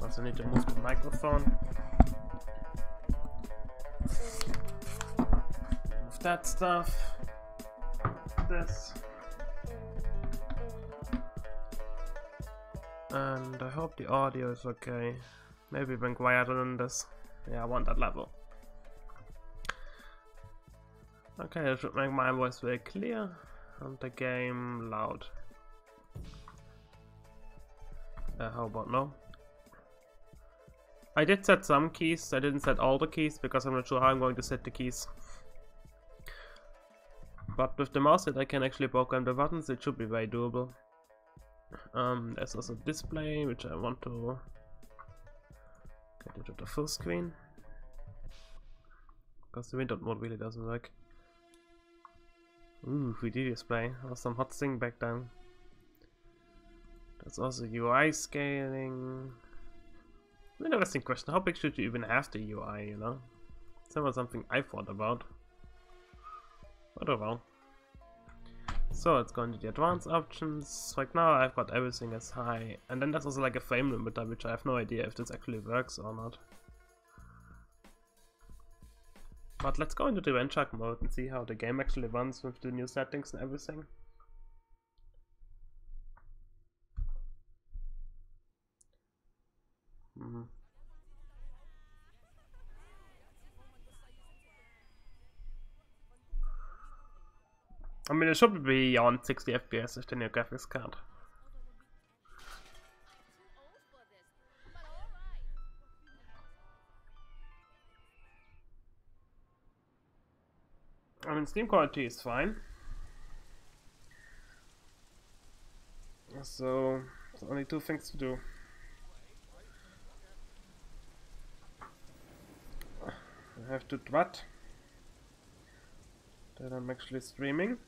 Also need to move the microphone. Move that stuff. This. And I hope the audio is okay. Maybe even quieter than this. Yeah, I want that level. Okay, I should make my voice very clear and the game loud. How about no? I did set some keys, I didn't set all the keys because I'm not sure how I'm going to set the keys. But with the mouse that I can actually program the buttons, it should be very doable. There's also display, which I want to get into the full screen. Because the window mode really doesn't work. Ooh, 3D display. Some hot thing back down. There's also UI scaling. Interesting question. How big should you even have the UI, you know? It's never something I thought about. But oh well. So let's go into the advanced options. Right now I've got everything as high. And then there's also like a frame limiter, which I have no idea if this actually works or not. But let's go into the benchmark mode and see how the game actually runs with the new settings and everything. I mean, it should be on 60 FPS with the new graphics card. I mean, Steam quality is fine. So, there's only two things to do. I have to drat that I'm actually streaming.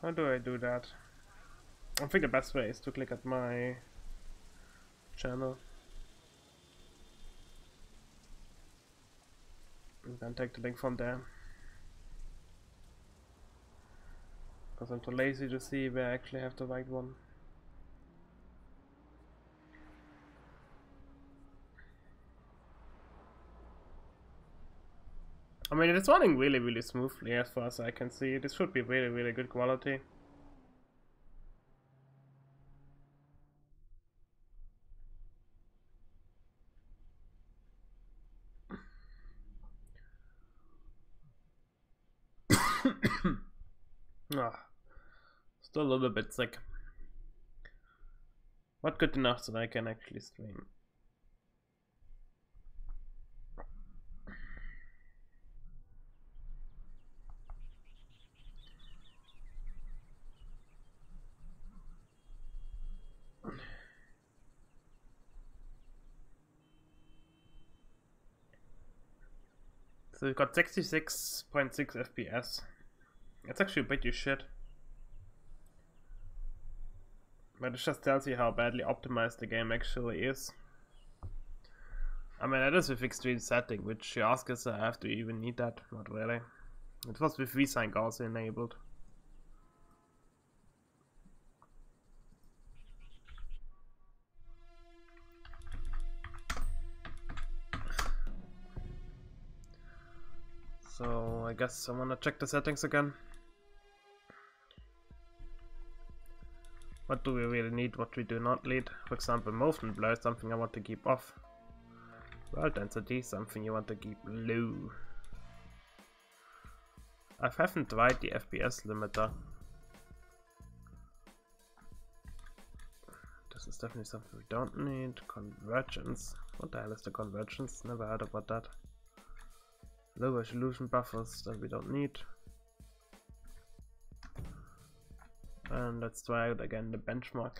How do I do that? I think the best way is to click at my channel and then take the link from there. Because I'm too lazy to see where I actually have the right one. I mean, it's running really smoothly as far as I can see. This should be really good quality. Still a little bit sick. Not good enough so that I can actually stream. So we've got 66.6 FPS. It's actually pretty shit. But it just tells you how badly optimized the game actually is. I mean, that is with extreme setting, which you ask us, I have to even need that? Not really. It was with VSync also enabled. So I guess I wanna check the settings again. What do we really need, what we do not need? For example, motion blur is something I want to keep off. World density, something you want to keep low. I haven't tried the FPS limiter. This is definitely something we don't need. Convergence. What the hell is the convergence? Never heard about that. Low resolution buffers that we don't need. And let's try out again the benchmark.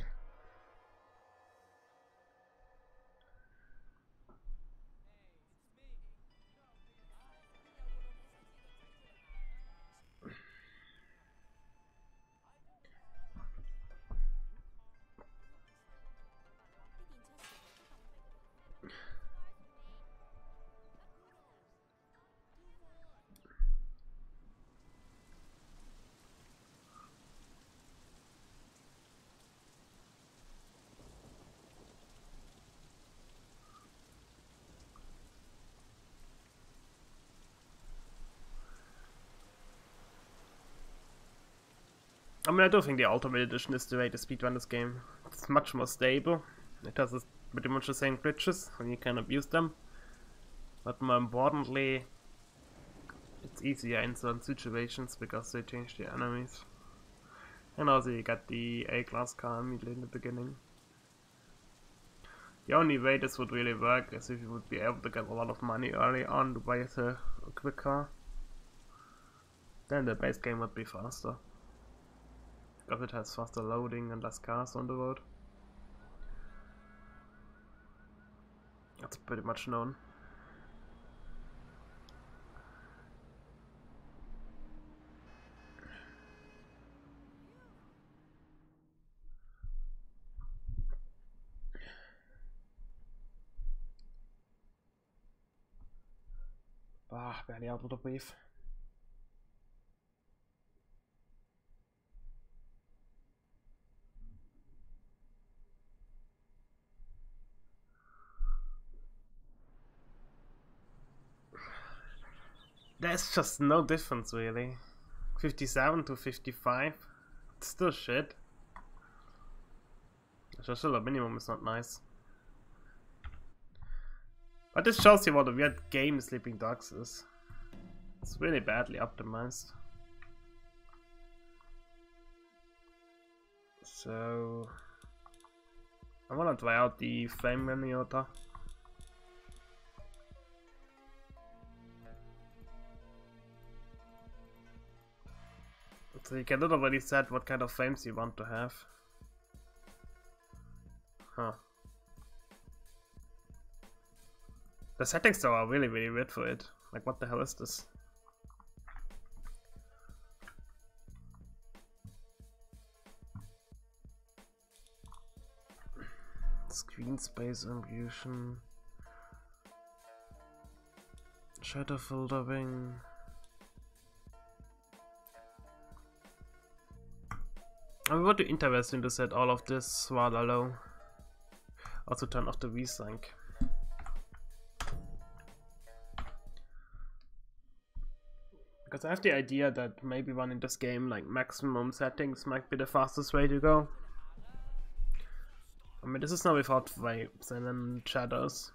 I mean, I don't think the Ultimate Edition is the way to speedrun this game. It's much more stable. It has pretty much the same glitches, and you can abuse them. But more importantly, it's easier in certain situations because they change the enemies. And also you get the A-class car immediately in the beginning. The only way this would really work is if you would be able to get a lot of money early on to buy a quick car. Then the base game would be faster. Because it has faster loading and less cars on the road. That's pretty much known. Ah, barely able to breathe. There's just no difference really. 57 to 55. It's still shit. Just still a minimum is not nice. But this shows you what a weird game Sleeping Dogs is. It's really badly optimized. So I wanna try out the flame Miata. So you can already set what kind of flames you want to have. Huh. The settings though are really weird for it. Like what the hell is this? Screen space ambition. Shadow filtering. I would be interesting to set all of this rather low. Also turn off the V-Sync. Because I have the idea that maybe running this game like maximum settings might be the fastest way to go. I mean, this is now without waves and then shadows.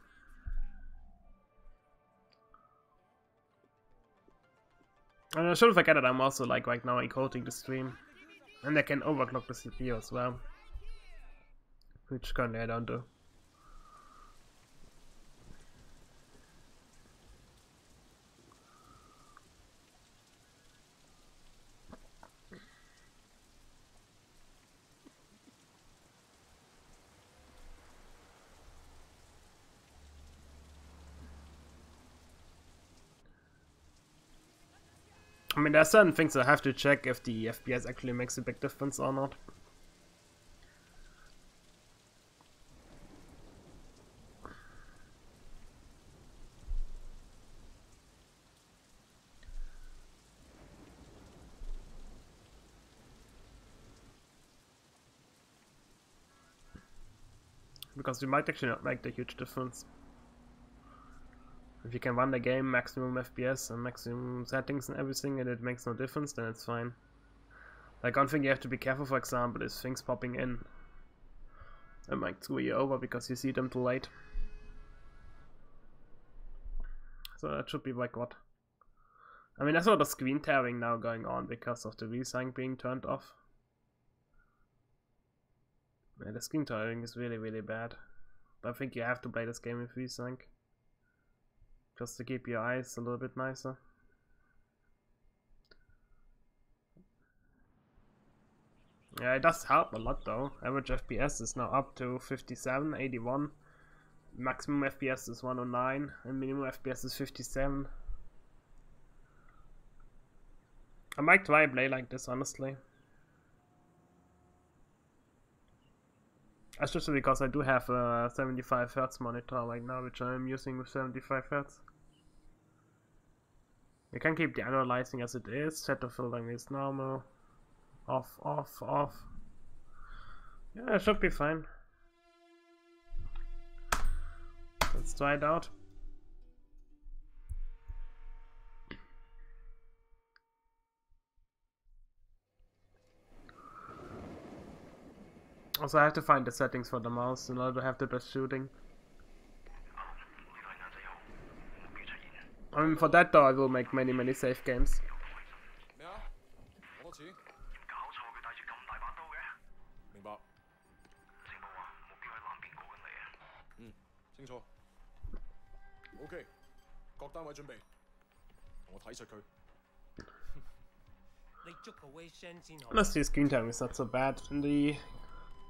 And I should forget that I'm also like right now encoding the stream. And I can overclock the CPU as well. Which currently I don't do. I mean, there are certain things I have to check if the FPS actually makes a big difference or not. Because we might actually not make the huge difference. If you can run the game maximum FPS and maximum settings and everything and it makes no difference, then it's fine. Like one thing you have to be careful, for example, is things popping in. It might screw you over because you see them too late. So that should be like what? I mean, there's a lot of screen tearing now going on because of the V-Sync being turned off. Yeah, the screen tearing is really bad. But I think you have to play this game with V-Sync. Just to keep your eyes a little bit nicer. Yeah, it does help a lot though. Average FPS is now up to 57, 81. Maximum FPS is 109 and minimum FPS is 57. I might try play like this, honestly. Especially because I do have a 75Hz monitor right now, which I'm using with 75Hz. You can keep the analyzing as it is, set the filtering is normal. Off, off, off. Yeah, it should be fine. Let's try it out. Also, I have to find the settings for the mouse in order to have the best shooting. I mean, for that though, I will make many save games. 咩啊？攞多錢？搞錯，佢帶住咁大把刀嘅。明白。情報話目標喺南邊過緊嚟啊。嗯，清楚。OK，各單位準備，同我睇實佢。Honestly, screen time is not so bad in the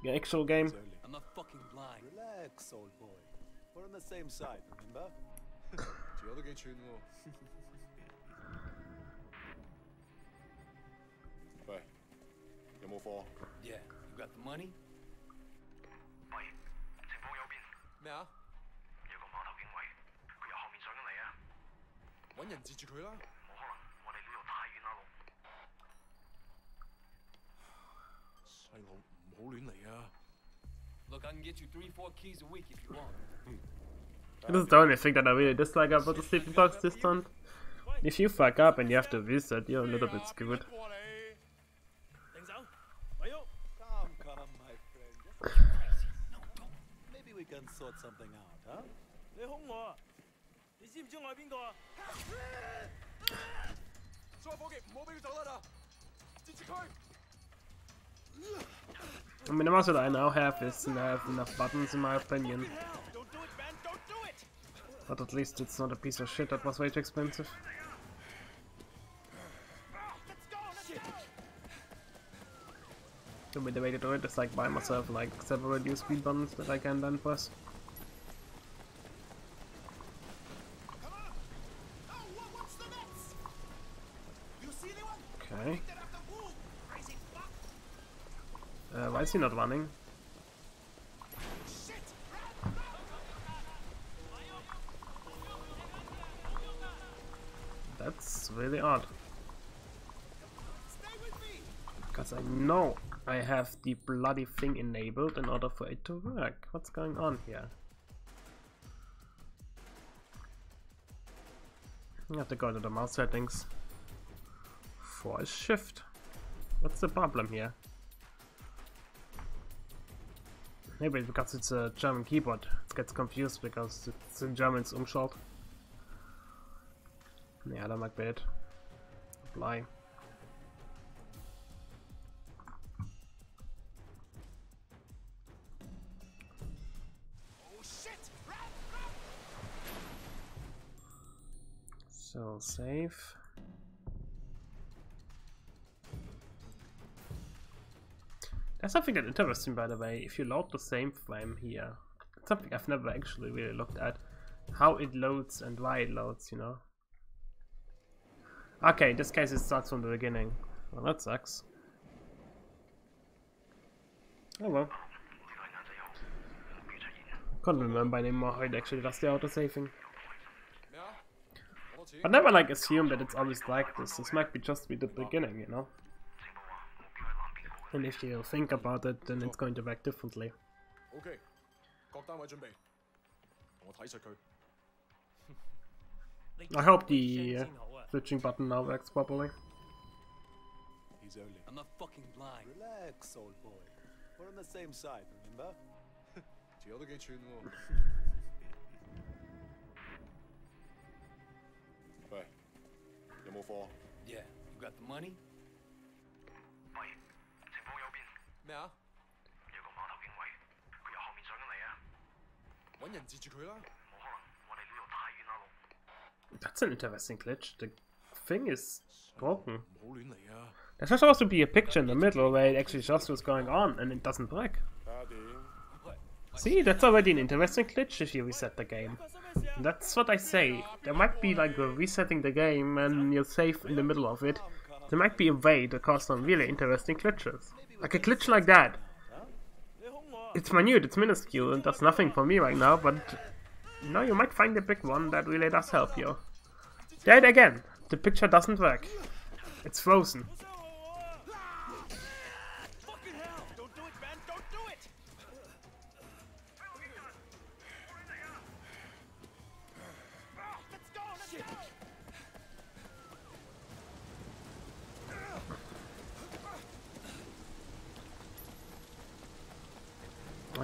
actual game. I'm not fucking blind. Relax, old boy. We're on the same side, remember? 條友都幾串喎。喂，有冇貨 Yeah, you got the money? 喂，情況有變。咩啊？有個碼頭警衛，佢由後面上緊嚟啊！揾人截住佢啦！冇可能，我哋呢度太遠啦，細路唔好亂嚟啊！ Look, I can get you 3-4 keys a week if you want. This is the only thing that I really dislike about the sleeping dogs this time. If you fuck up and you have to reset, you're a little bit screwed. Come, my friend. Just crazy. No, don't. Maybe we can sort something out, huh? 你兇我啊！你知唔知我係邊個啊？所有伙計唔好俾佢走甩啊！截住佢！ I mean, the most that I now have is have enough buttons in my opinion. But at least it's not a piece of shit that was way too expensive. The way to do it is like buy myself like several new speed buttons that I can then press. Okay. Why is he not running? That's really odd. Because I know I have the bloody thing enabled in order for it to work. What's going on here? I have to go to the mouse settings for a shift. What's the problem here? Maybe because it's a German keyboard, it gets confused because it's in German's Umschalt. Yeah, that might be it. Apply. So save. There's something that interesting, by the way. If you load the same frame here, it's something I've never actually really looked at. How it loads and why it loads, you know. Okay, in this case it starts from the beginning. Well, that sucks. Oh well. Can't remember anymore how it actually does the auto-saving. But never like assume that it's always like this. This might be just be the beginning, you know. And if you think about it, then it's going to work differently. Okay, 各單位準備，同我睇實佢。 I hope the switching button now works properly. He's early. I'm not fucking blind. Relax, old boy. We're on the same side, remember? 條友都幾串喎。喂，有冇貨 Yeah, you got the money? 喂，情況有變。咩啊？有個碼頭警衛，佢由後面上緊嚟啊！揾人截住佢啦！冇可能，我哋呢度太遠啦，路。 That's an interesting glitch. The thing is broken. 唔好亂嚟啊！ There's supposed to be a picture in the middle where it actually shows what's going on and it doesn't work. 睇下點。 See, that's already an interesting glitch if you reset the game. That's what I say. There might be like a resetting the game and you save in the middle of it. There might be a way to cause some really interesting glitches. Like a glitch like that. It's minute, it's minuscule, and does nothing for me right now, but you know, you might find a big one that really does help you. There again, the picture doesn't work. It's frozen.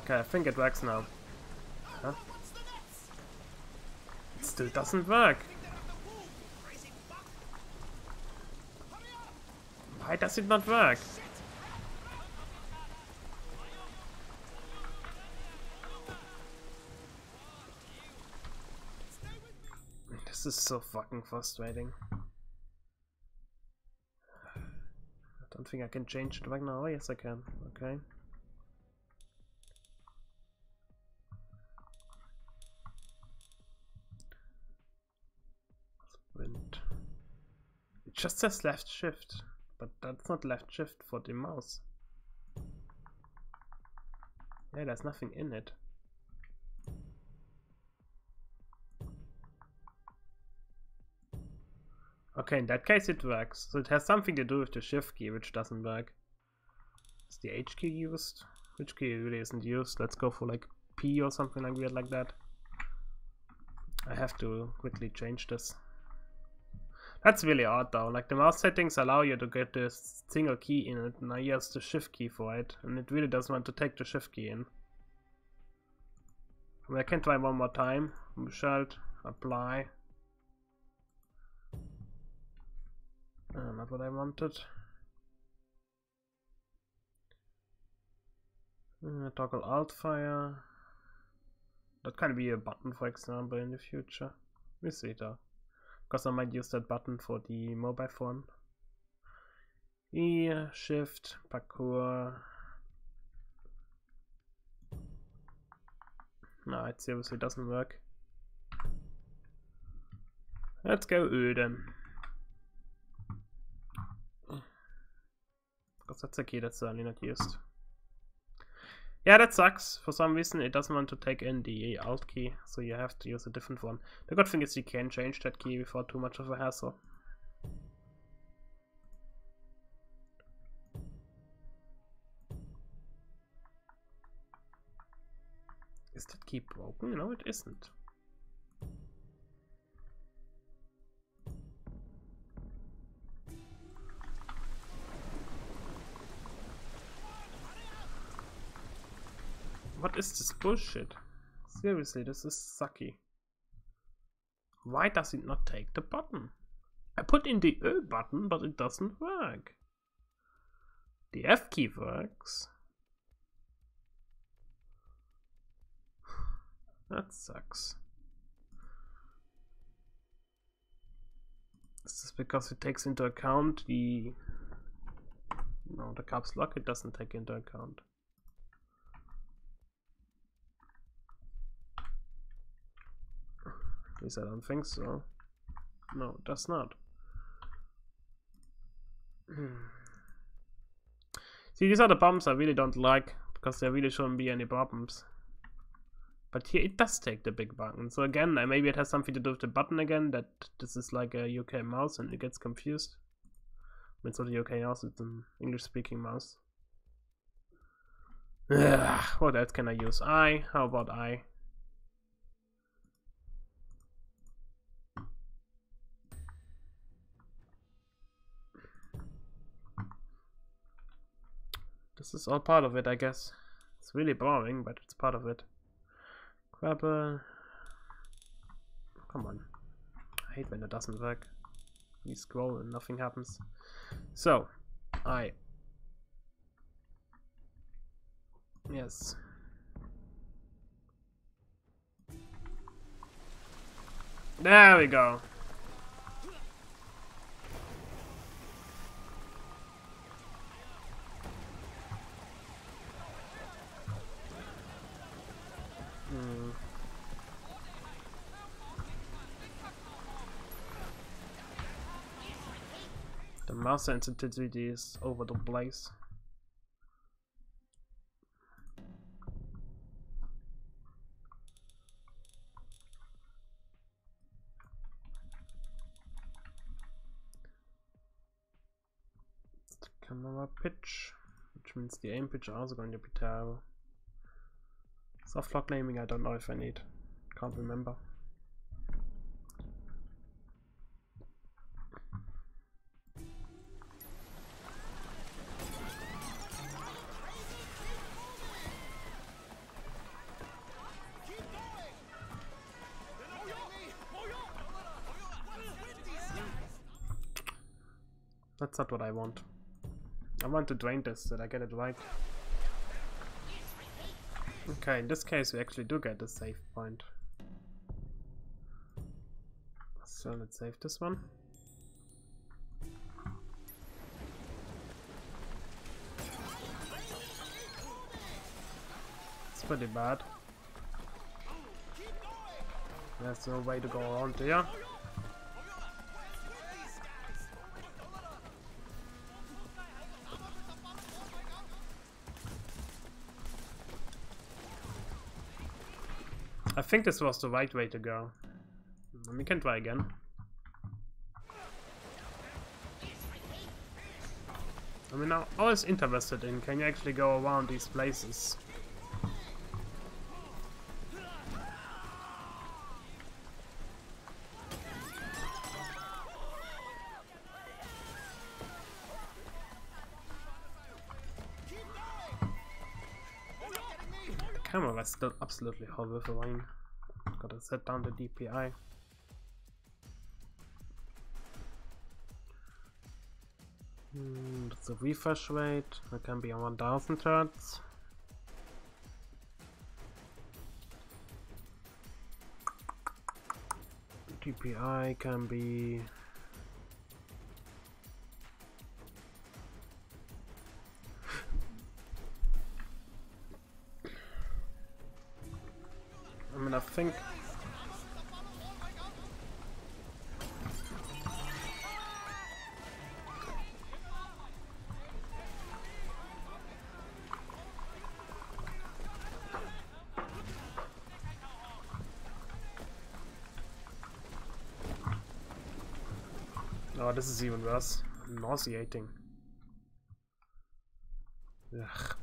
Okay, I think it works now. Huh? It still doesn't work. Why does it not work? This is so fucking frustrating. I don't think I can change it right now. Oh, yes, I can. Okay. Sprint. It just says left shift, but that's not left shift for the mouse. Yeah, there's nothing in it. Okay, in that case it works. So it has something to do with the shift key, which doesn't work. Is the H key used? Which key really isn't used? Let's go for like P or something like weird like that. I have to quickly change this. That's really odd though. Like the mouse settings allow you to get the single key in it, and I use the shift key for it, and it really doesn't want to take the shift key in. I mean, I can try one more time. Shalt apply. Not what I wanted. Toggle alt fire. That can be a button, for example, in the future. We'll see though. Because I might use that button for the mobile phone. E, shift, parkour. No, it seriously doesn't work. Let's go Öden. Because that's a key that's certainly not used. Yeah, that sucks. For some reason it doesn't want to take in the alt key, so you have to use a different one. The good thing is you can change that key without too much of a hassle. Is that key broken? No, it isn't. What is this bullshit? Seriously, this is sucky. Why does it not take the button? I put in the Ö button, but it doesn't work. The F key works. That sucks. Is this because it takes into account the... No, the caps lock it doesn't take into account. At least I don't think so. No, it does not. See, these are the bumps I really don't like, because there really shouldn't be any problems. But here it does take the big button. So again, maybe it has something to do with the button again, that this is like a UK mouse and it gets confused. I mean, it's not a UK mouse, it's an English-speaking mouse. Ugh, what else can I use? I? How about I? This is all part of it, I guess. It's really boring, but it's part of it. Grab a... Come on. I hate when it doesn't work. You scroll and nothing happens. So, I... Yes. There we go. The mouse sensitivity is over the place. The camera pitch, which means the aim pitch are also going to be terrible. Soft lock naming, I don't know if I need. Can't remember. That's not what I want. I want to drain this so that I get it right. Okay, in this case we actually do get a save point. So let's save this one. It's pretty bad. There's no way to go around here. I think this was the right way to go. We can try again. I mean, I'm always interested in, can you actually go around these places? The camera is still absolutely horrifying. Gotta set down the DPI. The refresh rate, that can be 1000 Hz. DPI can be I mean, I think oh, this is even worse. Nauseating. Ugh.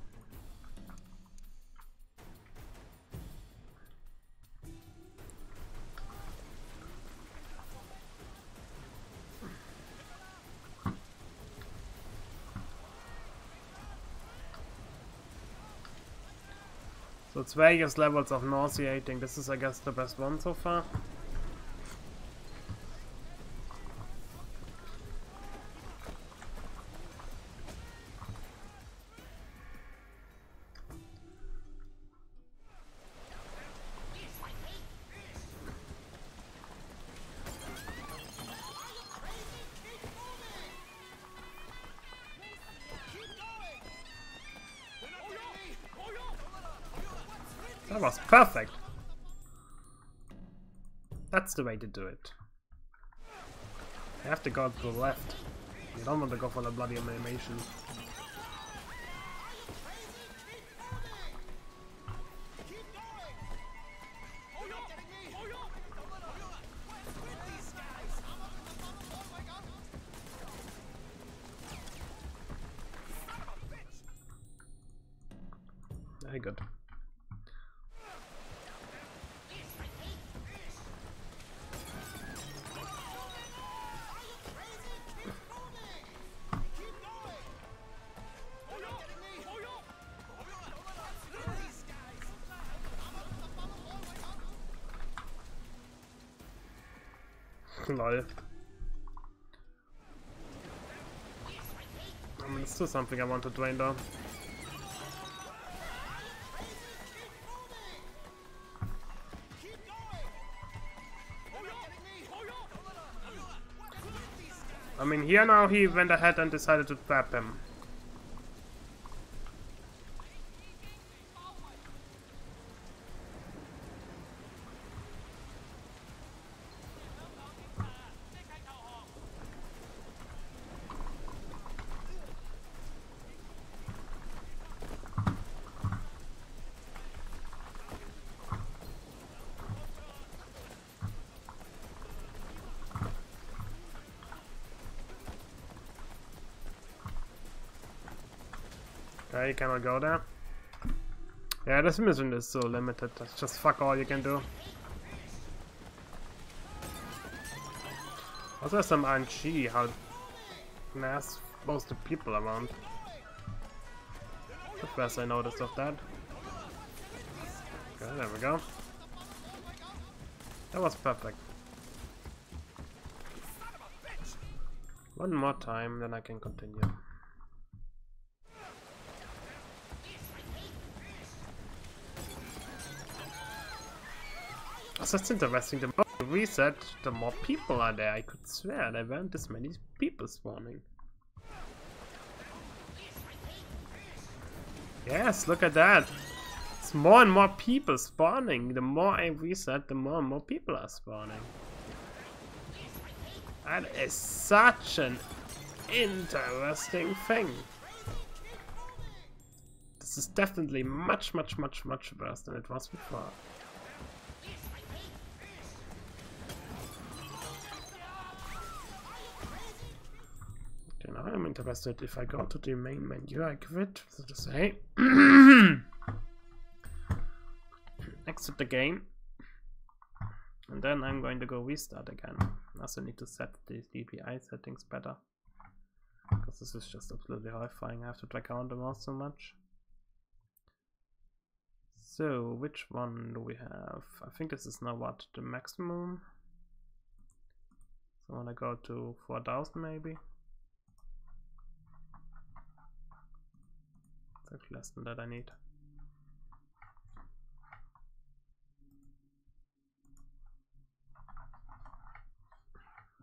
So it's various levels of nauseating. This is, I guess, the best one so far. That was perfect. That's the way to do it. You have to go to the left. You don't want to go for the bloody animation. Very good. Lol. I mean, it's still something I want to drain though. I mean, here now he went ahead and decided to trap him. Okay, you cannot go there. Yeah, this mission is so limited. That's just fuck all you can do. Also some RNG, how mass most of the people around. The first I noticed of that. Okay, there we go. That was perfect. One more time, then I can continue. So that's interesting. The more you reset, the more people are there. I could swear there weren't this many people spawning. Yes, look at that. It's more and more people spawning. The more I reset, the more and more people are spawning. That is such an interesting thing. This is definitely much worse than it was before. Okay, now I'm interested. If I go to the main menu, I quit, so to say. Exit the game. And then I'm going to go restart again. I also need to set the DPI settings better. Because this is just absolutely horrifying. I have to drag around the mouse so much. So, which one do we have? I think this is now what? The maximum? So I want to go to 4000 maybe. It's less than that I need.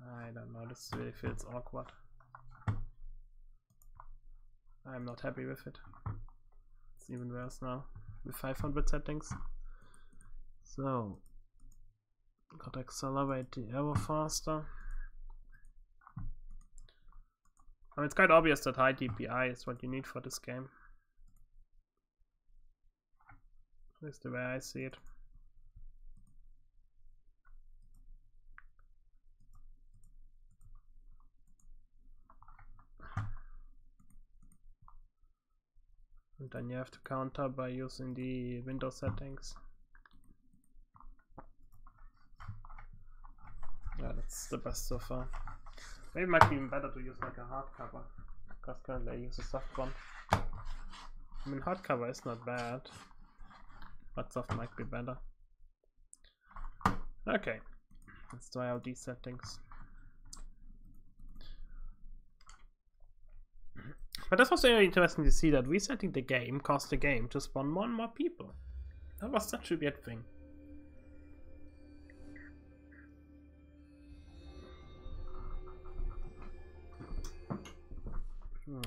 I don't know, this really feels awkward. I'm not happy with it. It's even worse now with 500 settings. So, gotta accelerate the arrow faster. I mean, it's quite obvious that high DPI is what you need for this game. At least the way I see it. And then you have to counter by using the window settings. Yeah, that's the best so far. Maybe it might be even better to use like a hardcover, because currently I use a soft one. I mean, hardcover is not bad, but soft might be better. Okay, let's try out these settings. But that's also very interesting to see that resetting the game caused the game to spawn more and more people. That was such a weird thing.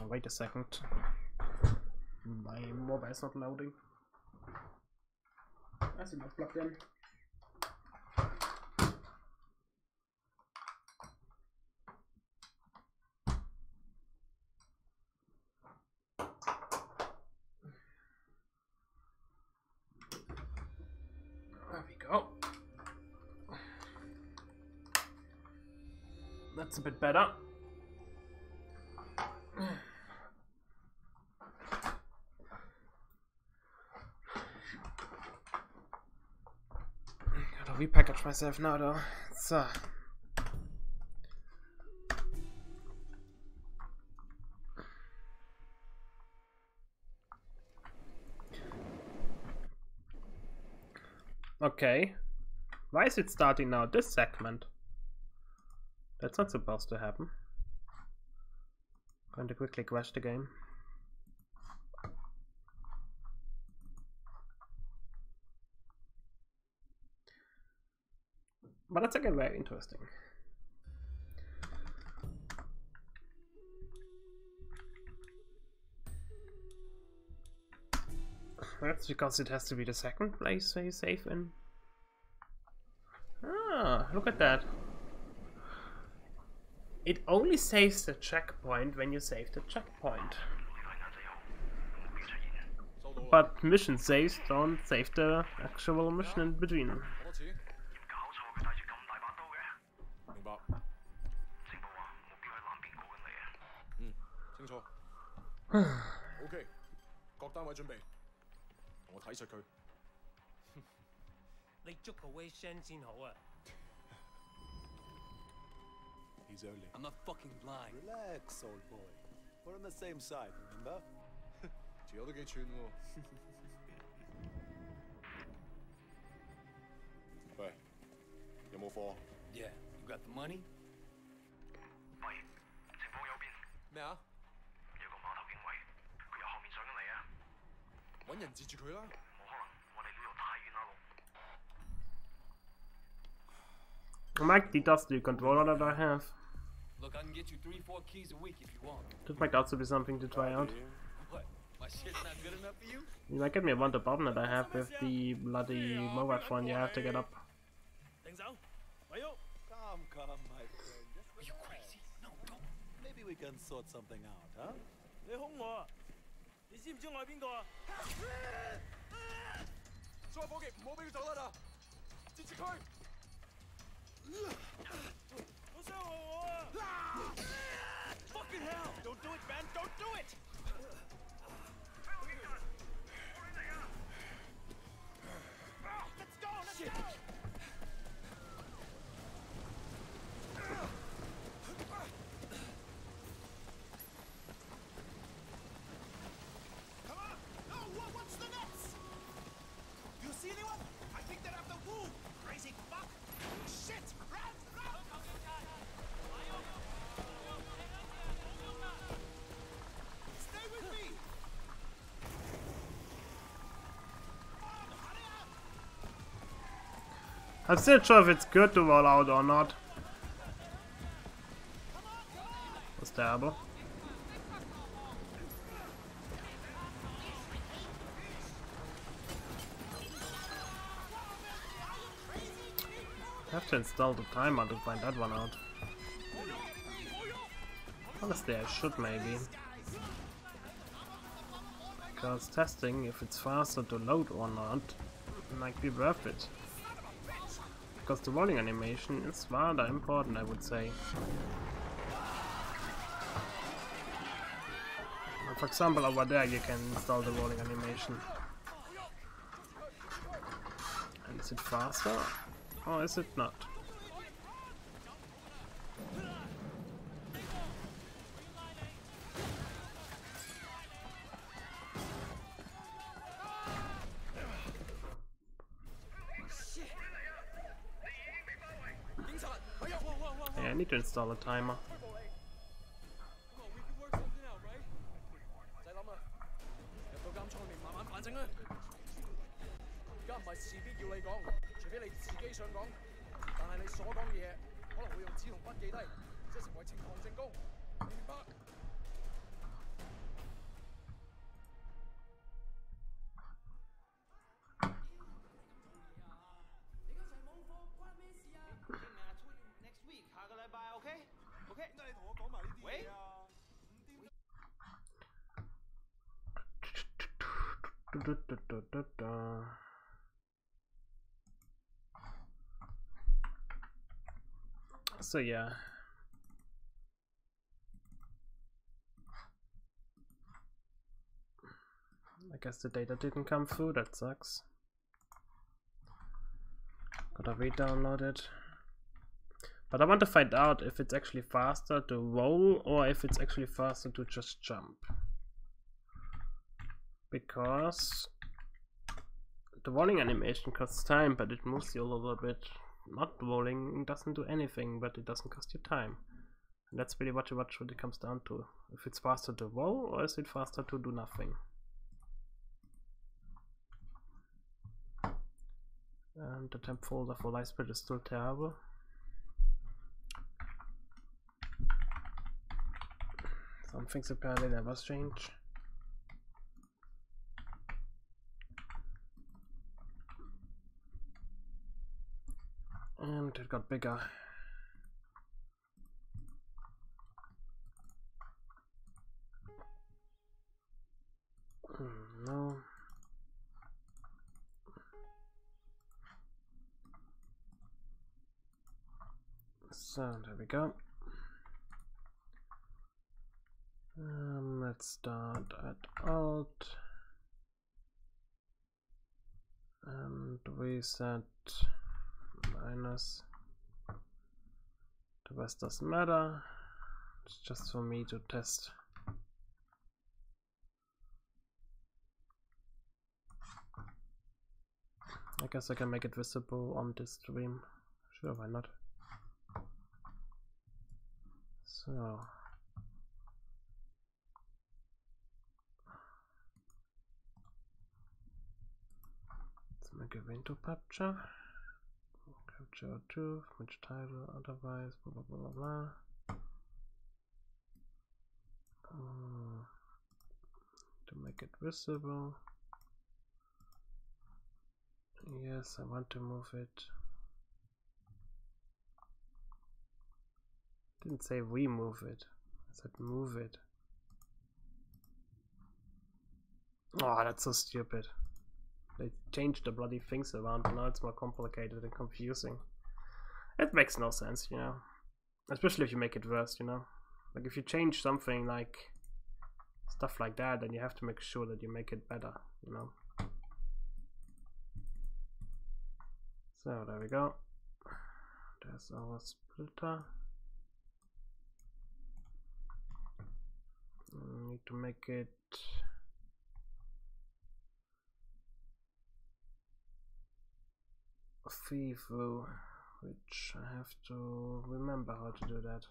Wait a second. My mobile is not loading. Is it not plugged in? There we go. That's a bit better. Gotta repackage myself now though. So. Okay. Why is it starting now this segment? That's not supposed to happen. Going to quickly crash the game. But that's again very interesting. That's because it has to be the second place where you save in. Ah, look at that. It only saves the checkpoint when you save the checkpoint. But mission saves don't save the actual mission in between. OK，各單位準備，我睇實佢。你捉個 Wei Shen 先好啊！ He's early. I'm not fucking blind. Relax, old boy. We're on the same side, remember? 條友都幾串喎。喂，有冇貨？ Yeah, you got the money? 喂，請人截住佢啦。I like the dusty controller that I have. Look, I can get you 3-4 keys a week if you want. That might also be something to try out. What? My shit's not good enough for you? You might get me one the button that I have with the bloody mobile phone you have to get up. 定手，咪喐。Come, my friend. Are you crazy? No, don't. Maybe we can sort something out, huh? 你兇我啊！你知唔知我係邊個啊？所有伙計唔好俾佢走甩啊！截住佢！好傷害我啊 ！Fucking hell! Don't do it, man! Don't do it! Let's go! Let's go! Come on! No! What's the next? You see anyone? I think they're after Wu! Crazy fuck! Shit! Run! Run! Stay with me! Come on! Hurry up! I'm still not sure if it's good to roll out or not. That's terrible. I have to install the timer to find that one out. Honestly, I should maybe. Because testing if it's faster to load or not might be worth it. Because the rolling animation is rather important, I would say. For example, over there you can install the rolling animation. And is it faster? Or is it not? Yeah, I need to install a timer. So yeah. I guess the data didn't come through, that sucks. Gotta re-download it. But I want to find out if it's actually faster to roll or if it's actually faster to just jump. Because the rolling animation costs time, but it moves you a little bit. Not rolling doesn't do anything, but it doesn't cost you time. And that's really what it comes down to. If it's faster to roll or is it faster to do nothing. And the temp folder for Lightspeed is still terrible. Some things apparently never change. And it got bigger. No. So there we go. Let's start at Alt and reset minus. The rest doesn't matter. It's just for me to test. I guess I can make it visible on this stream. Sure, why not? So make a window capture. Capture truth, which title, otherwise, blah blah blah blah blah. To make it visible. Yes, I want to move it. Didn't say remove it. I said move it. Oh, that's so stupid. They changed the bloody things around, and now it's more complicated and confusing. It makes no sense, you know. Especially if you make it worse, you know. Like if you change something like stuff like that, then you have to make sure that you make it better, you know. So there we go. There's our splitter. Need to make it Fifu, which I have to remember how to do that.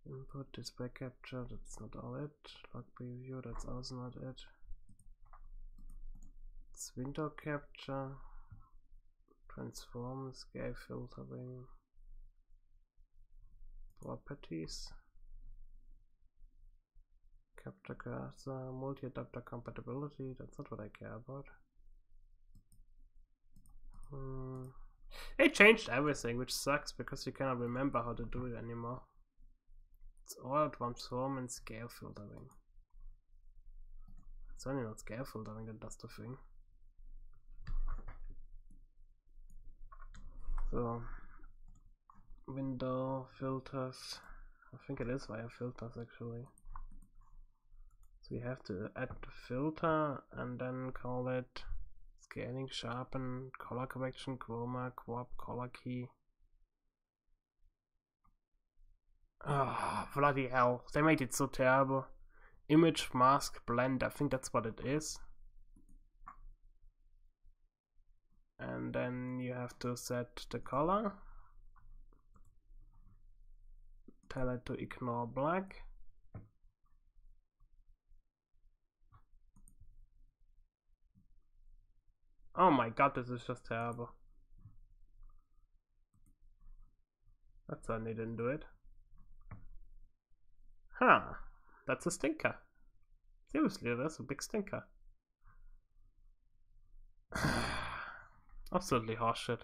Input, display capture, that's not all it. Log preview, that's also not it. It's window capture, transform, scale filtering, properties, capture cursor, multi-adapter compatibility, that's not what I care about. They changed everything, which sucks because you cannot remember how to do it anymore. It's all transform and scale filtering. It's only not scale filtering that does the thing. So, window filters. I think it is via filters actually. So we have to add the filter and then call it scaling, sharpen, color correction, chroma, crop, color key. Ah, oh, bloody hell. They made it so terrible. Image mask blend, I think that's what it is. And then you have to set the color. Tell it to ignore black. Oh my god, this is just terrible. That's why they didn't do it. Huh, that's a stinker. Seriously, that's a big stinker. Absolutely horseshit.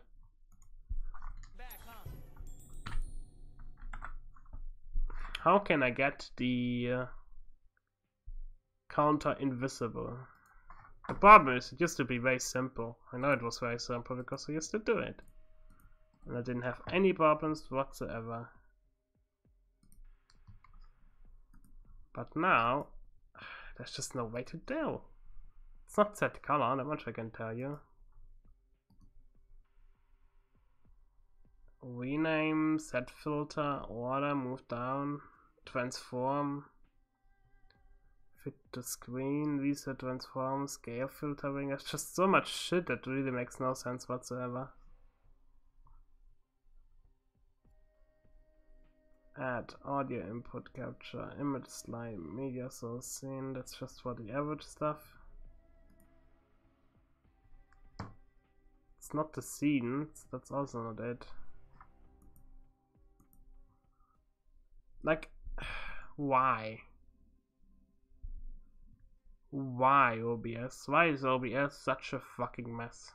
How can I get the counter invisible? The problem is, it used to be very simple. I know it was very simple because I used to do it. And I didn't have any problems whatsoever. But now, there's just no way to tell. It's not set color, that much I can tell you. Rename, set filter, order, move down, transform, fit to screen, reset, transform, scale filtering. There's just so much shit that really makes no sense whatsoever. Add audio input capture, image slide, media source scene. That's just for the average stuff. It's not the scenes, that's also not it. Like, why? Why OBS? Why is OBS such a fucking mess?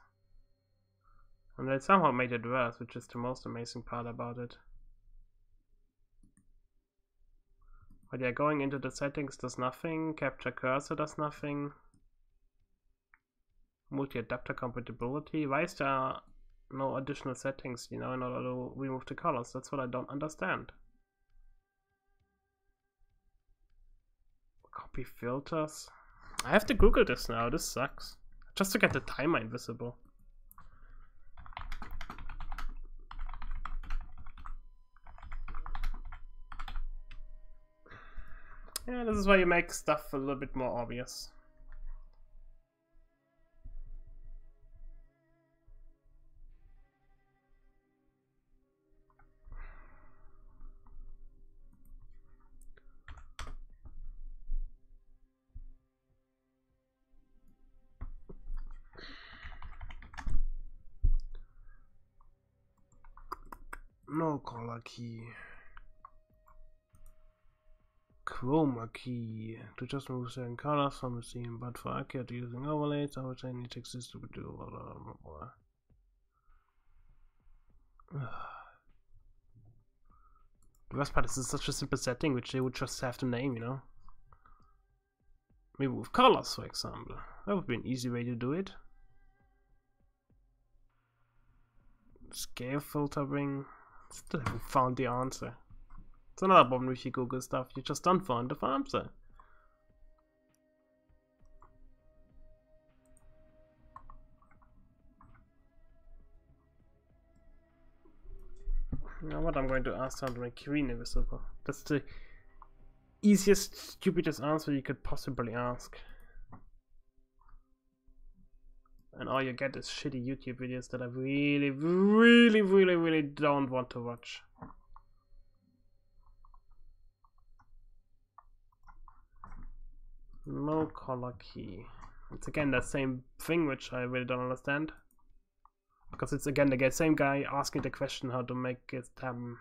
And they somehow made it worse, which is the most amazing part about it. But yeah, going into the settings does nothing, capture cursor does nothing. Multi-adapter compatibility, why is there no additional settings, you know, in order to remove the colors? That's what I don't understand. Copy filters. I have to Google this now, this sucks. Just to get the timer invisible. Yeah, this is why you make stuff a little bit more obvious. No color key. Chroma key. To just remove certain colors from the scene, but for accurate using overlays, I would say need exists to do more. The worst part is it's such a simple setting which they would just have to name, you know. Maybe with colors, for example. That would be an easy way to do it. Scale filtering. Still haven't found the answer. It's another problem with your Google stuff. You just don't find the answer. You know what? I'm going to ask how to make green invisible. That's the easiest, stupidest answer you could possibly ask. And all you get is shitty YouTube videos that I really don't want to watch. No color key. It's again that same thing which I really don't understand. Because it's again the same guy asking the question how to make it happen.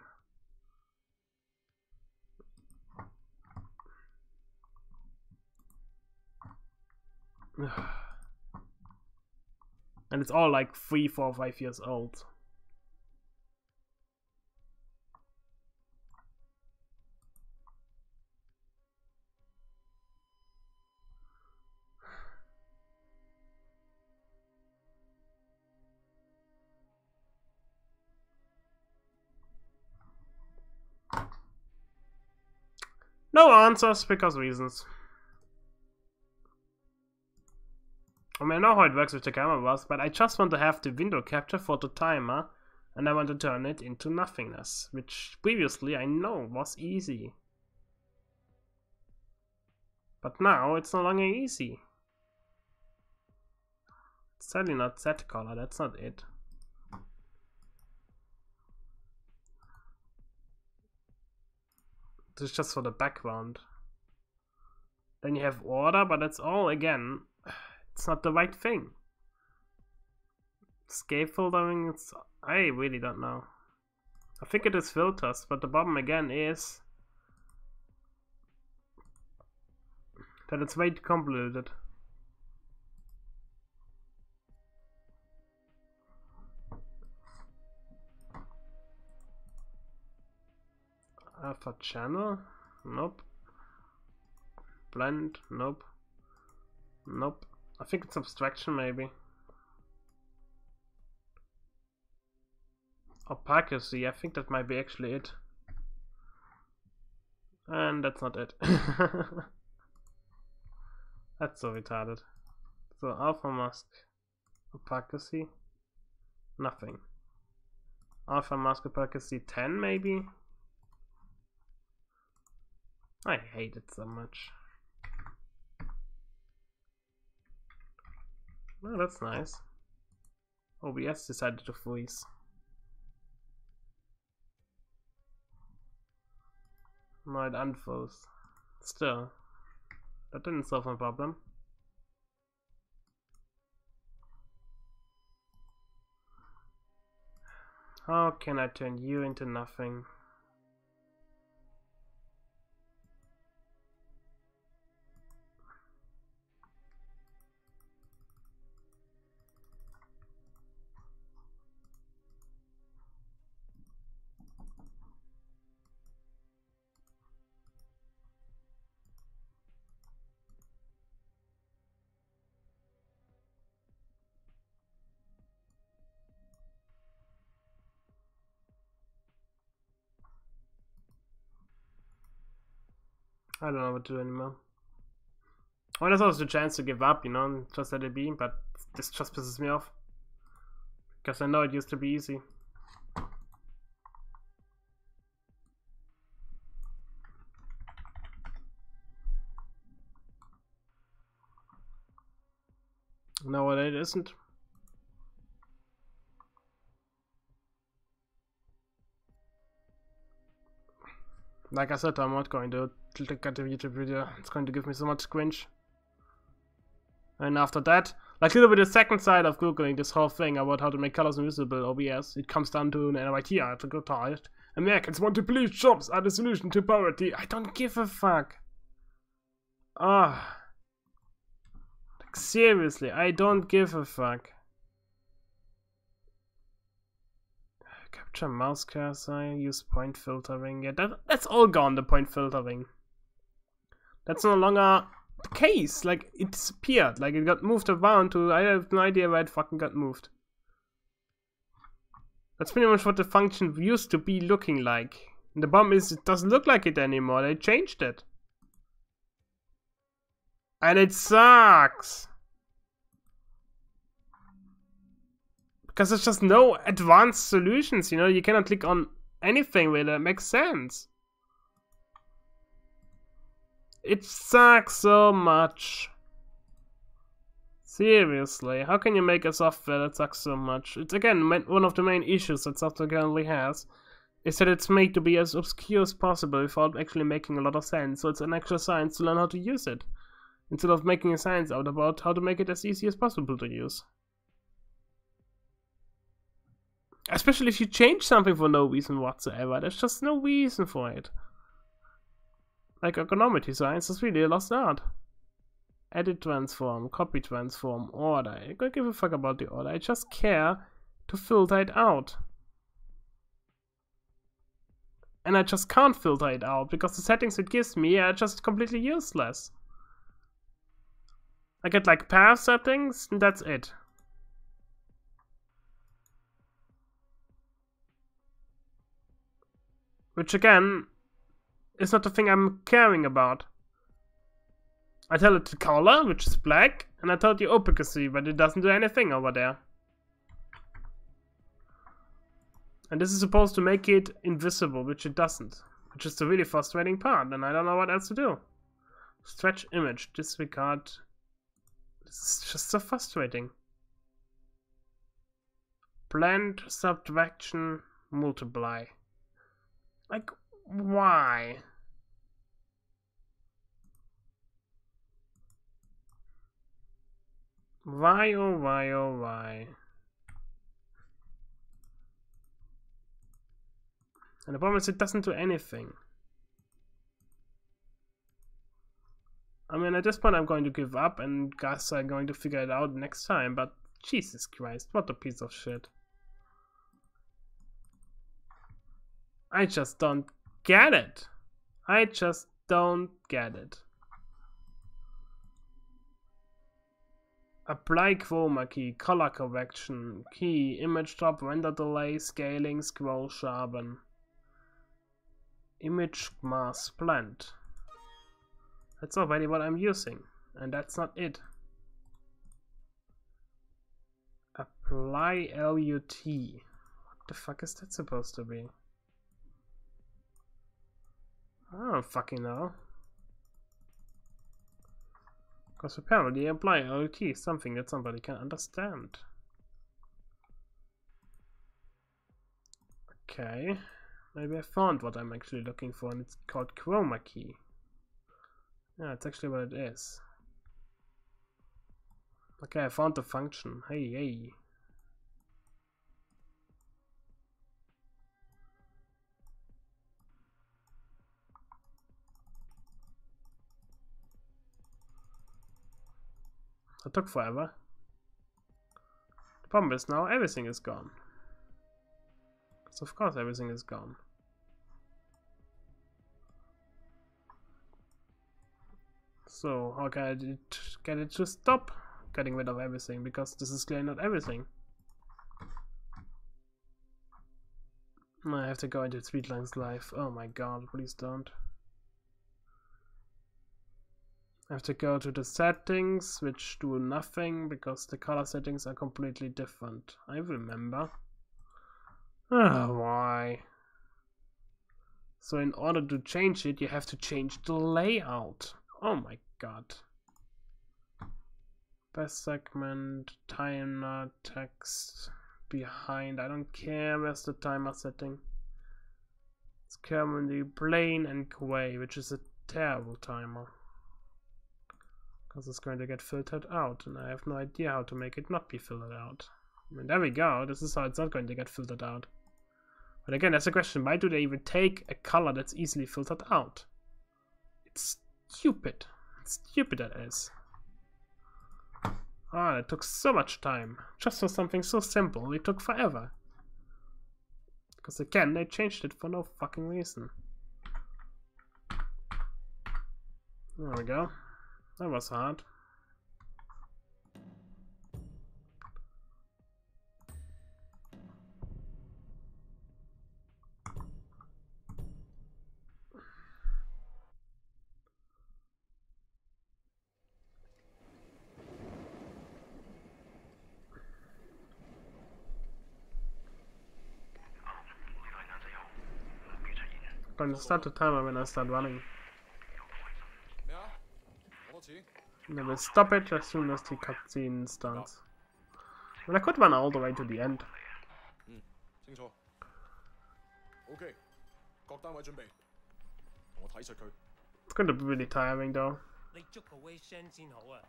And it's all like 3, 4, 5 years old. No answers because reasons. I mean, I know how it works with the camera bars, but I just want to have the window capture for the timer, and I want to turn it into nothingness, which previously I know was easy. But now it's no longer easy. It's certainly not set color, that's not it. This is just for the background. Then you have order, but that's all again. It's not the right thing. Scale filtering, it's... I really don't know. I think it is filters, but the problem again is that it's way too convoluted. Alpha channel? Nope. Blend? Nope. Nope. I think it's abstraction maybe. Opacity, I think that might be actually it. And that's not it. That's so retarded. So alpha mask, opacity, nothing. Alpha mask opacity 10 maybe? I hate it so much. Oh, that's nice. OBS decided to freeze. No, it unfroze. Still, that didn't solve my problem. How can I turn you into nothing? I don't know what to do anymore. Well, there's also the chance to give up, you know, and just let it be, but this just pisses me off. Because I know it used to be easy. No, it isn't. Like I said, I'm not going to look at the YouTube video. It's going to give me so much cringe. And after that, Like literally the second side of googling this whole thing about how to make colors invisible OBS, it comes down to an NYT article titled "Americans want to believe shops are the solution to poverty." I don't give a fuck. Ah. Like, seriously, I don't give a fuck. Capture mouse cursor, use point filtering. Yeah, that's all gone, the point filtering. That's no longer the case. Like, it disappeared. Like, it got moved around to, I have no idea where it fucking got moved. That's pretty much what the function used to be looking like. And the problem is, it doesn't look like it anymore. They changed it. And it sucks. Because there's just no advanced solutions, you know? You cannot click on anything where that makes sense. It sucks so much. Seriously, how can you make a software that sucks so much? It's again, one of the main issues that software currently has, is that it's made to be as obscure as possible without actually making a lot of sense. So it's an extra science to learn how to use it, instead of making a science out about how to make it as easy as possible to use. Especially if you change something for no reason whatsoever. There's just no reason for it. Like ergonomic science is really a lost art. Edit transform, copy transform, order. I don't give a fuck about the order. I just care to filter it out. And I just can't filter it out because the settings it gives me are just completely useless. I get like path settings and that's it. Which again, is not the thing I'm caring about. I tell it the color, which is black, and I tell it the opacity, but it doesn't do anything over there. And this is supposed to make it invisible, which it doesn't. Which is the really frustrating part, and I don't know what else to do. Stretch image, disregard. This is just so frustrating. Blend, subtraction, multiply. Like, why? Why, oh why, oh why? And the problem is it doesn't do anything. I mean, at this point I'm going to give up and guess I'm going to figure it out next time, but Jesus Christ, what a piece of shit. I just don't get it. I just don't get it. Apply chroma key, color correction, key, image drop, render delay, scaling, scroll, sharpen. Image mask blend. That's already what I'm using, and that's not it. Apply LUT. What the fuck is that supposed to be? I don't fucking know. Because apparently apply LUT is something that somebody can understand. Okay. Maybe I found what I'm actually looking for, and it's called chroma key. Yeah, it's actually what it is. Okay, I found the function. Hey, hey. That took forever. The problem is now everything is gone. So of course everything is gone. So how can I get it to stop getting rid of everything? Because this is clearly not everything. I have to go into Speedrun's life. Oh my god, please don't. I have to go to the settings, which do nothing because the color settings are completely different. I remember. Oh, why? So in order to change it, you have to change the layout. Oh my god. Best segment, timer, text, behind. I don't care where's the timer setting. It's currently plain and gray, which is a terrible timer. Because it's going to get filtered out, and I have no idea how to make it not be filtered out. I mean, there we go. This is how it's not going to get filtered out. But again, that's a question. Why do they even take a color that's easily filtered out? It's stupid. It's stupid, that is. Ah, it took so much time. Just for something so simple, it took forever. Because again, they changed it for no fucking reason. There we go. That was hard. I'm going to start the timer when I start running. 咩啊？攞多錢？ And I will stop it as soon as the cutscene starts. Well, I could run all the way to the end. 清楚。OK，各單位準備，我睇實佢。It's going to be really tiring though. 你捉個 Wei Shen 先好啊！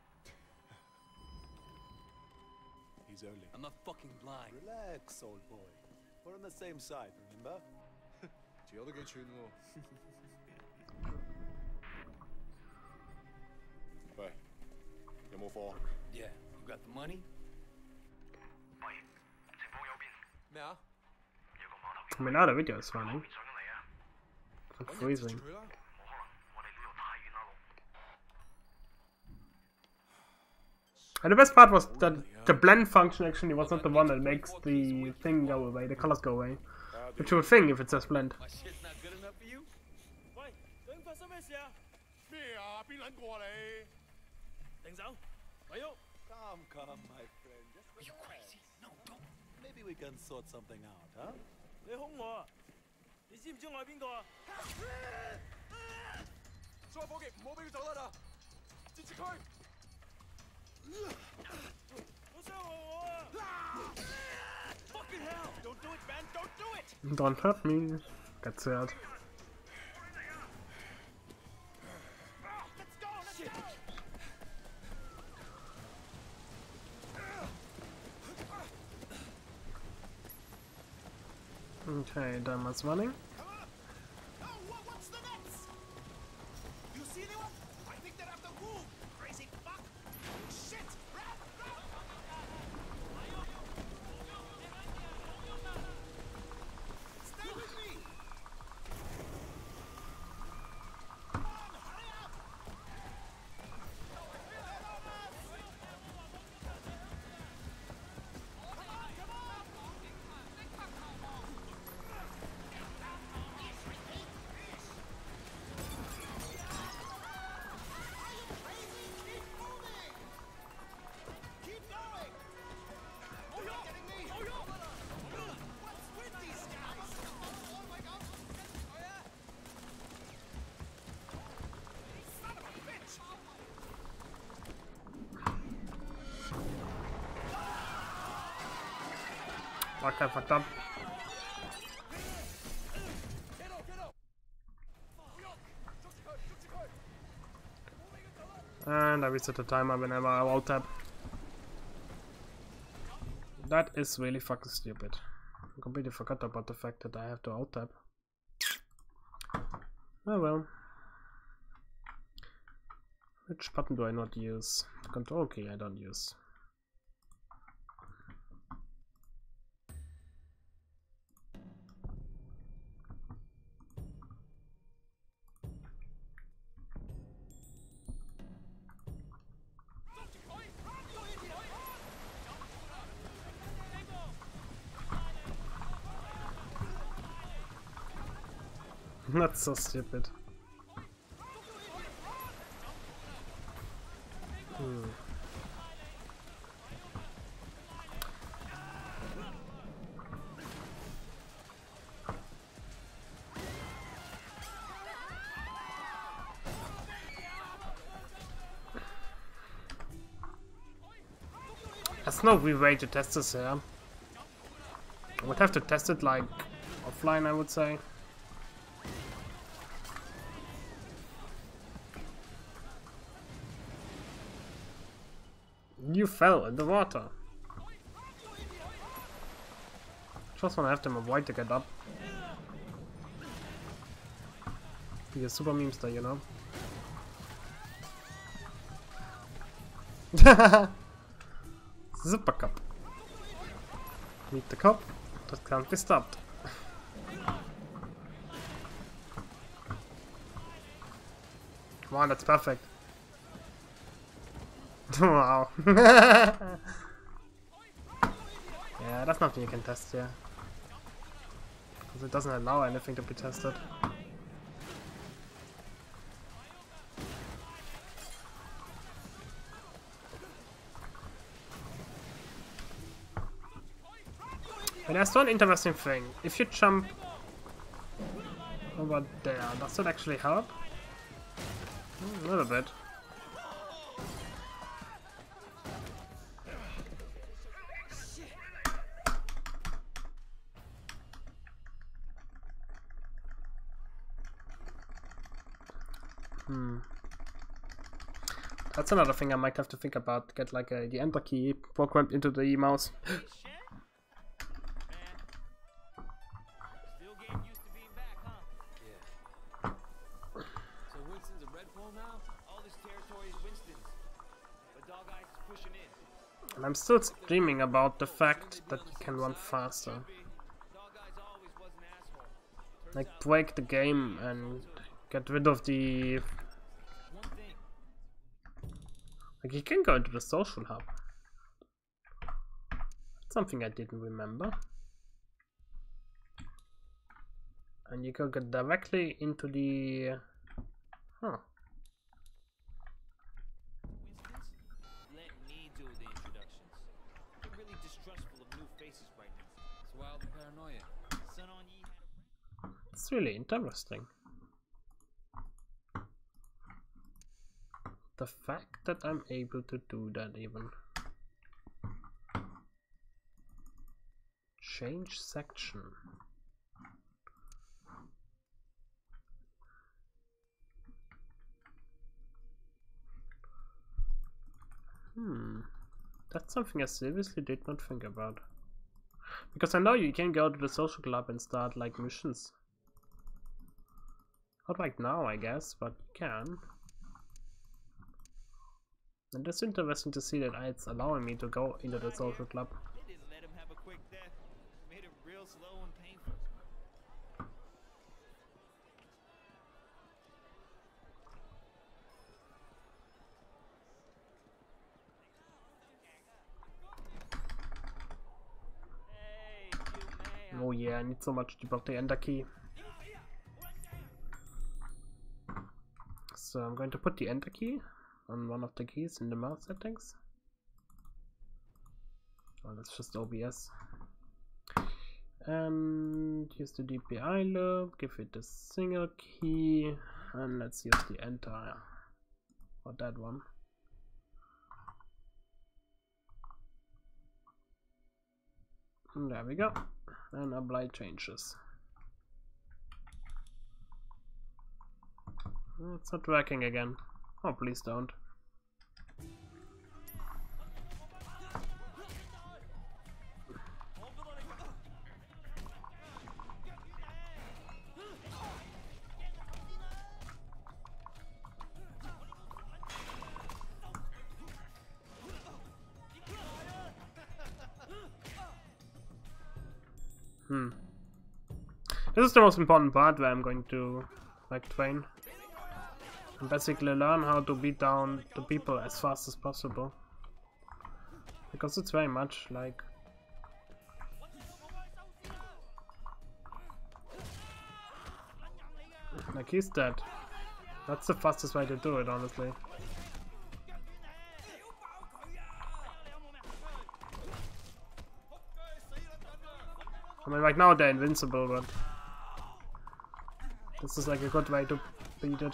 He's early. I'm not fucking blind. Relax, old boy. We're on the same side, remember? 條友都幾串喎。喂，有冇貨？ Yeah, you got the money? 咩啊？ I mean, now the video is running. I'm 揾人截 freezing. 住佢啦！ And the best part was that the blend function actually was not the one that makes the thing go away, the colors go away. Which you would think if it says blend. My shit's not good enough for you? 喂，究竟發生咩事啊？咩啊？邊撚過你？停手，咪喐！ Come, my friend. Just Are you crazy? No, don't. maybe we can sort something out, huh? 你兇我啊！你知唔知我係邊個啊？所有伙計唔好俾佢走甩啊！截住佢！ 好傷害我啊！Fucking hell! Don't do it, man! Don't do it! Don't hurt me. That's it. Let's go! Let's go! Okay, timer's running. Come on! Oh, what's the next? You see anyone? I think they're after Wu! Crazy fuck! Shit! Run! Run! Stay with me! Come on, hurry up! Keep going! You're not getting me! What's with these guys? Oh my god! Son of a bitch! Fuck, I fucked up. And I reset the timer whenever I alt tab. That is really fucking stupid. I completely forgot about the fact that I have to alt tab. Oh well. Which button do I not use? Control key I don't use. That's so stupid. There's no real way to test this here. I would have to test it like offline, I would say. You fell in the water. Just wanna have them avoid to get up. Be a super memester, you know. Super cup. Meet the cup. That can't be stopped. Come on, that's perfect. Wow. Yeah, that's nothing you can test here. Because it doesn't allow anything to be tested. And there's one interesting thing. If you jump over there, does that actually help? A little bit. That's another thing I might have to think about. Get like the enter key programmed into the mouse. Still getting used to being back, huh? Yeah. So Winston's a red pole now? All this territory is Winston's. But Dog Eyes is pushing in. And I'm still dreaming about the fact that you can run faster. Dog Eyes always was an asshole. Like break the game and get rid of the... One thing. Like you can go into the social hub. That's something I didn't remember. And you can go directly into the... Huh. Winston's? Let me do the introductions. I'm really distrustful of new faces right now. It's wild and paranoia. Son on ye had a It's really interesting. The fact that I'm able to do that even. Change section. That's something I seriously did not think about. Because I know you can go to the social club and start like missions. Not right now, I guess, but you can. And it's interesting to see that it's allowing me to go into the social club. They didn't let him have a quick death. Made it real slow and painful. Hey, you man. Oh yeah, I need so much to block the enter key. So I'm going to put the enter key on one of the keys in the mouse settings. Oh, that's just OBS. And use the DPI loop, give it a single key, and let's use the enter for that one. And there we go. And apply changes. It's not working again. Oh, please don't. This is the most important part where I'm going to like train and basically learn how to beat down the people as fast as possible, because it's very much like he's dead. That's the fastest way to do it, honestly. I mean, right now they're invincible, but this is like a good way to beat it.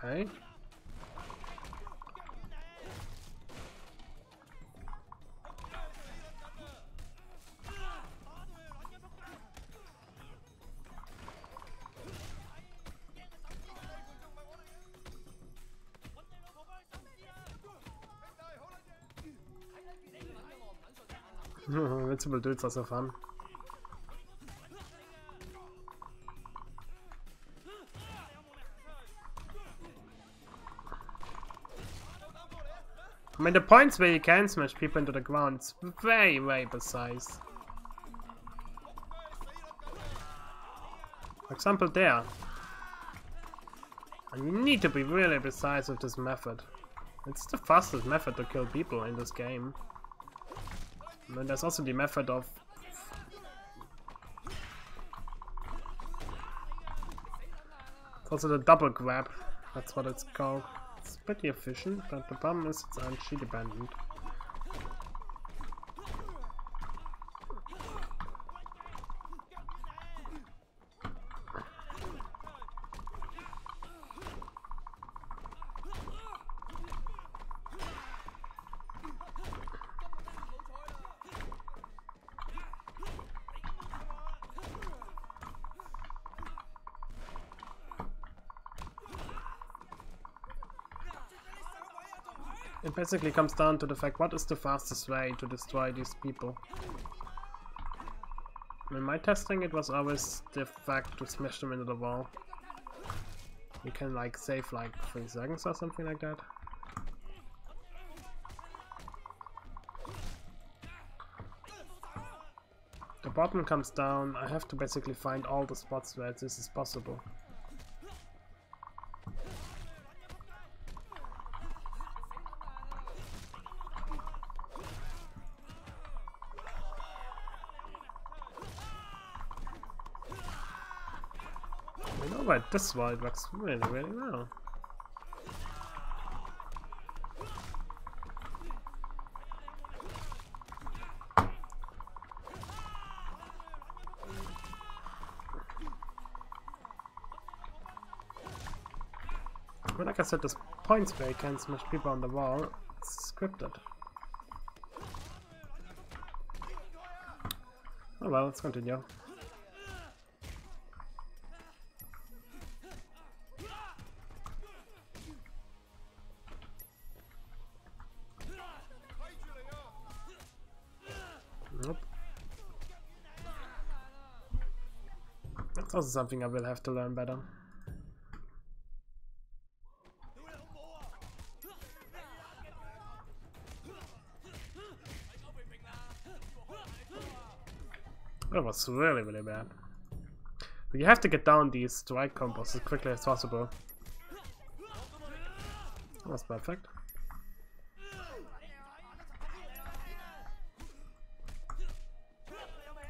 Okay. Invincible dudes are so fun. I mean, the points where you can smash people into the ground is very, very precise. For example, there. And you need to be really precise with this method. It's the fastest method to kill people in this game. And then there's also the method of... It's also the double grab. That's what it's called. It's pretty efficient, but the problem is it's RNG dependent. It basically comes down to the fact, what is the fastest way to destroy these people? In my testing, it was always the fact to smash them into the wall. You can like save like 3 seconds or something like that. The bottom comes down, I have to basically find all the spots where this is possible. Right, this wall works really, really well. But like I said, this points where you can smash people on the wall, it's scripted. Oh well, let's continue. Nope. That's also something I will have to learn better. That was really, really bad. But you have to get down these strike combos as quickly as possible. That was perfect.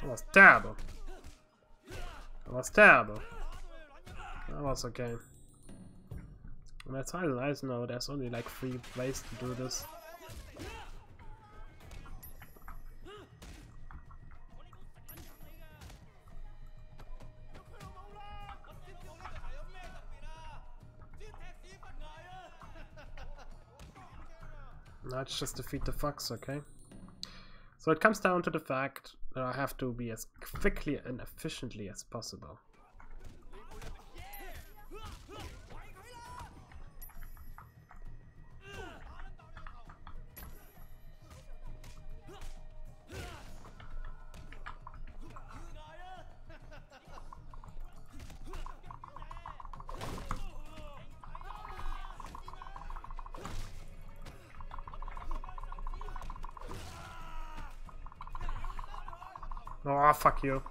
That was terrible. That was terrible. That was okay. And as far as I know, there's only like 3 ways to do this. Now it's just defeat the fox, okay? So it comes down to the fact that I have to be as quickly and efficiently as possible. Oh, fuck you.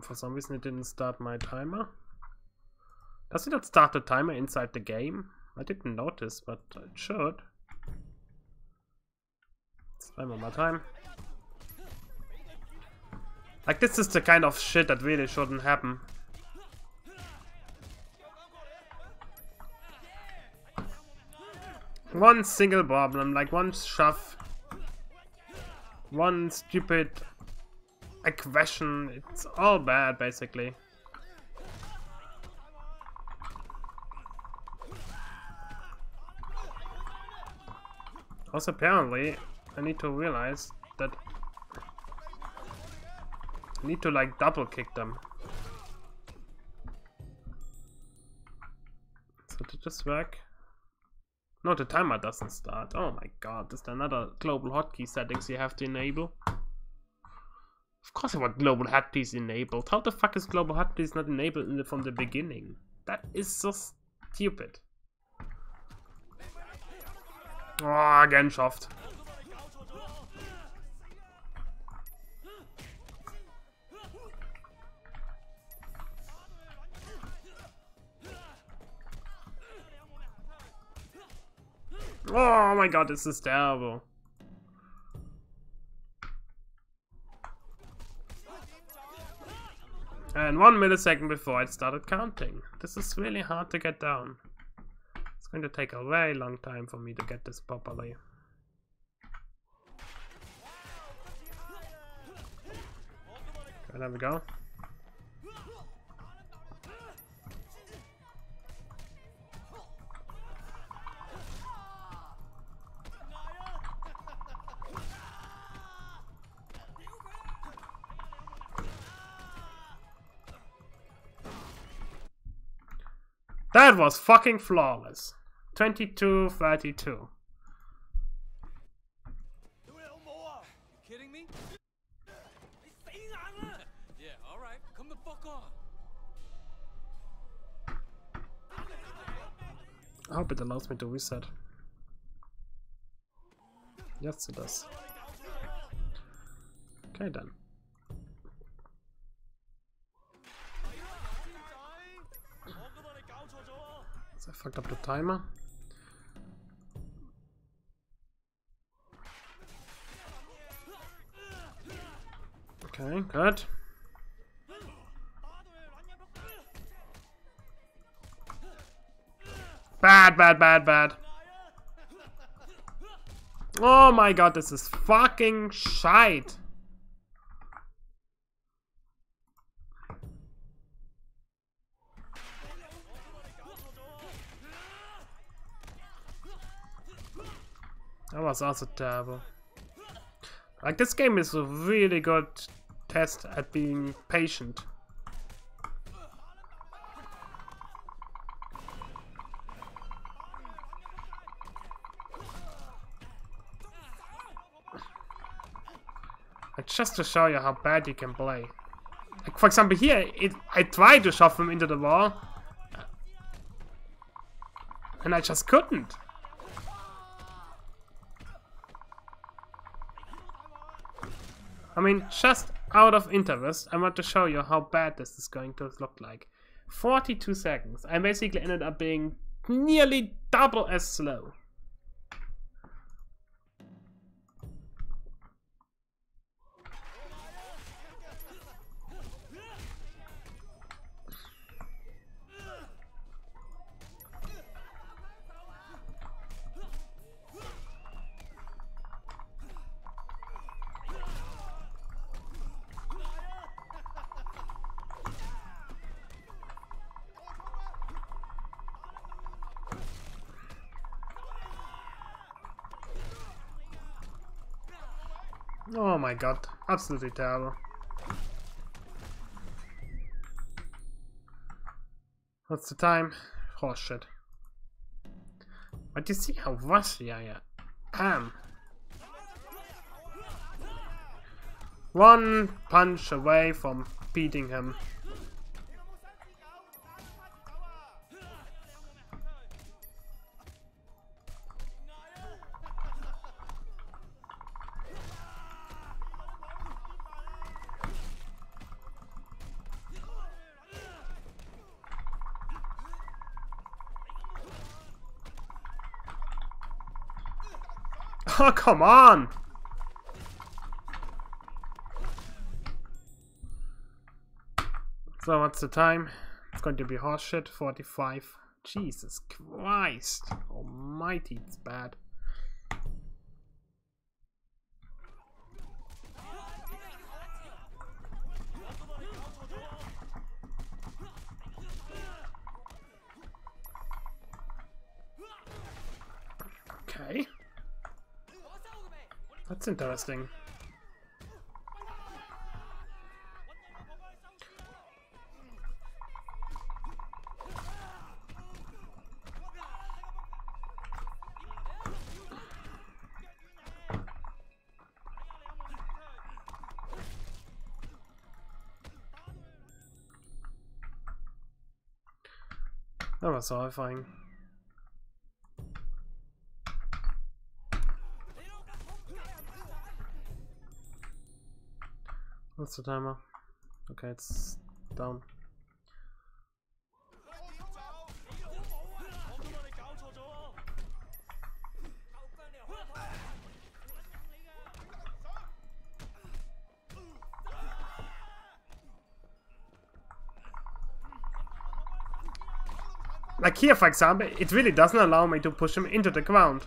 For some reason it didn't start my timer. Does it not start the timer inside the game? I didn't notice, but it should. Let's try one more time. Like, this is the kind of shit that really shouldn't happen. One single problem, like one shove, one stupid aggression, it's all bad basically. Also apparently I need to realize that I need to like double kick them. this work? No, the timer doesn't start. Oh my god, is there another global hotkey settings you have to enable? Of course I want global hotkeys enabled. How the fuck is global hotkeys not enabled from the beginning? That is so stupid. Oh, again shoved. Oh my god, this is terrible. And 1 millisecond before it started counting. This is really hard to get down. It's going to take a very long time for me to get this properly. Okay, there we go. That was fucking flawless. 22-32. Kidding me? Yeah, alright. Come the fuck on. I hope it allows me to reset. Yes, it does. Okay then. So I fucked up the timer. Okay, good. Bad, bad, bad, bad. Oh my god, this is fucking shite. That was also terrible. Like, this game is a really good test at being patient. Like, just to show you how bad you can play. Like, for example, here, I tried to shove him into the wall. And I just couldn't. I mean, just out of interest, I want to show you how bad this is going to look like. 42 seconds. I basically ended up being nearly double as slow. Oh my god, absolutely terrible. What's the time? Oh shit. But you see how rusty I am. One punch away from beating him. Oh, come on! So what's the time? It's going to be horseshit, 45. Jesus Christ almighty, it's bad. Okay. That's interesting. That was horrifying. What's the timer? Okay, it's down. Like here, for example, it really doesn't allow me to push him into the ground.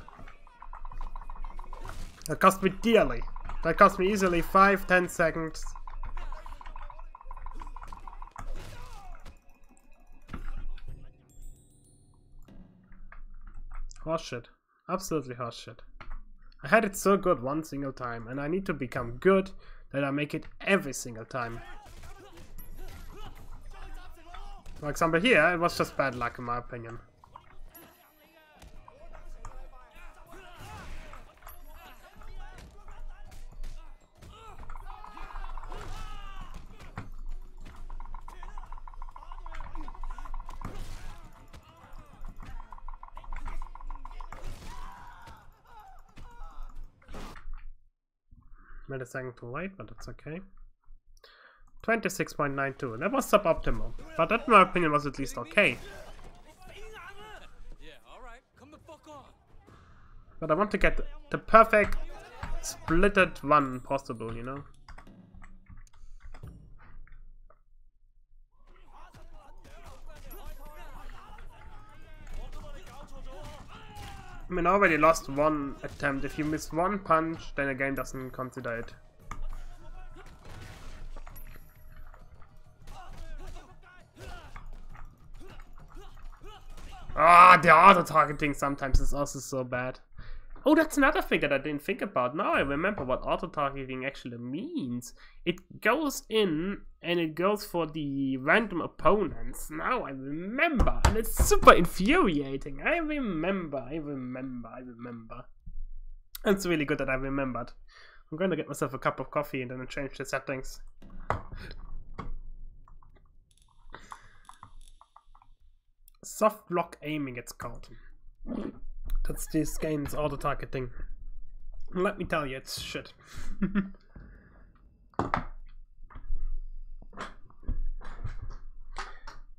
That cost me dearly. That cost me easily 5-10 seconds. Horseshit. Absolutely horseshit. I had it so good one single time, and I need to become good that I make it every single time. For example here, it was just bad luck in my opinion. Made a second too late, but that's okay. 26.92. That was suboptimal, but that, in my opinion, was at least okay. Yeah, alright. Come the fuck on. But I want to get the perfect splitted one possible, you know? I mean, I already lost one attempt. If you miss one punch, then the game doesn't consider it. Ah, the auto-targeting sometimes is also so bad. Oh, that's another thing that I didn't think about. Now I remember what auto-targeting actually means. It goes in and it goes for the random opponents. Now I remember, and it's super infuriating. I remember. It's really good that I remembered. I'm going to get myself a cup of coffee and then change the settings. Soft block aiming, it's called. That's this game's auto-targeting. Let me tell you, it's shit.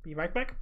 Be right back.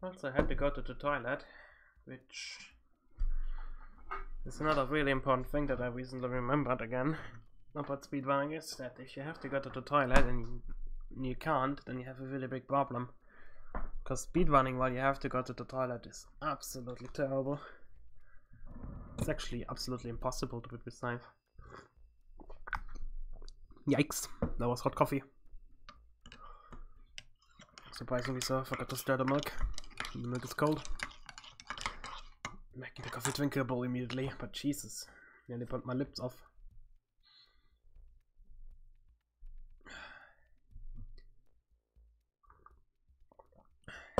Also, I had to go to the toilet, which is another really important thing that I recently remembered again about speedrunning, is that if you have to go to the toilet and you can't, then you have a really big problem. Because speedrunning while you have to go to the toilet is absolutely terrible. It's actually absolutely impossible to be precise. Yikes, that was hot coffee. Surprisingly so, I forgot to stir the milk. The milk is cold. Making the coffee drinkable immediately, but Jesus, nearly burnt my lips off.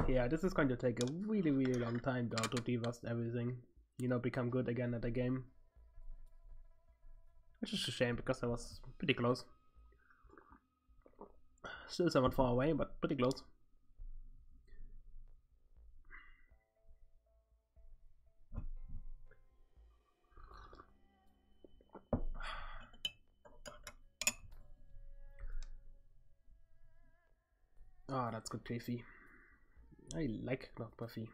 Yeah, this is going to take a really long time though to derust everything. You know, become good again at the game. Which is a shame because I was pretty close. Still somewhat far away, but pretty close. Ah, that's good coffee. I like not coffee.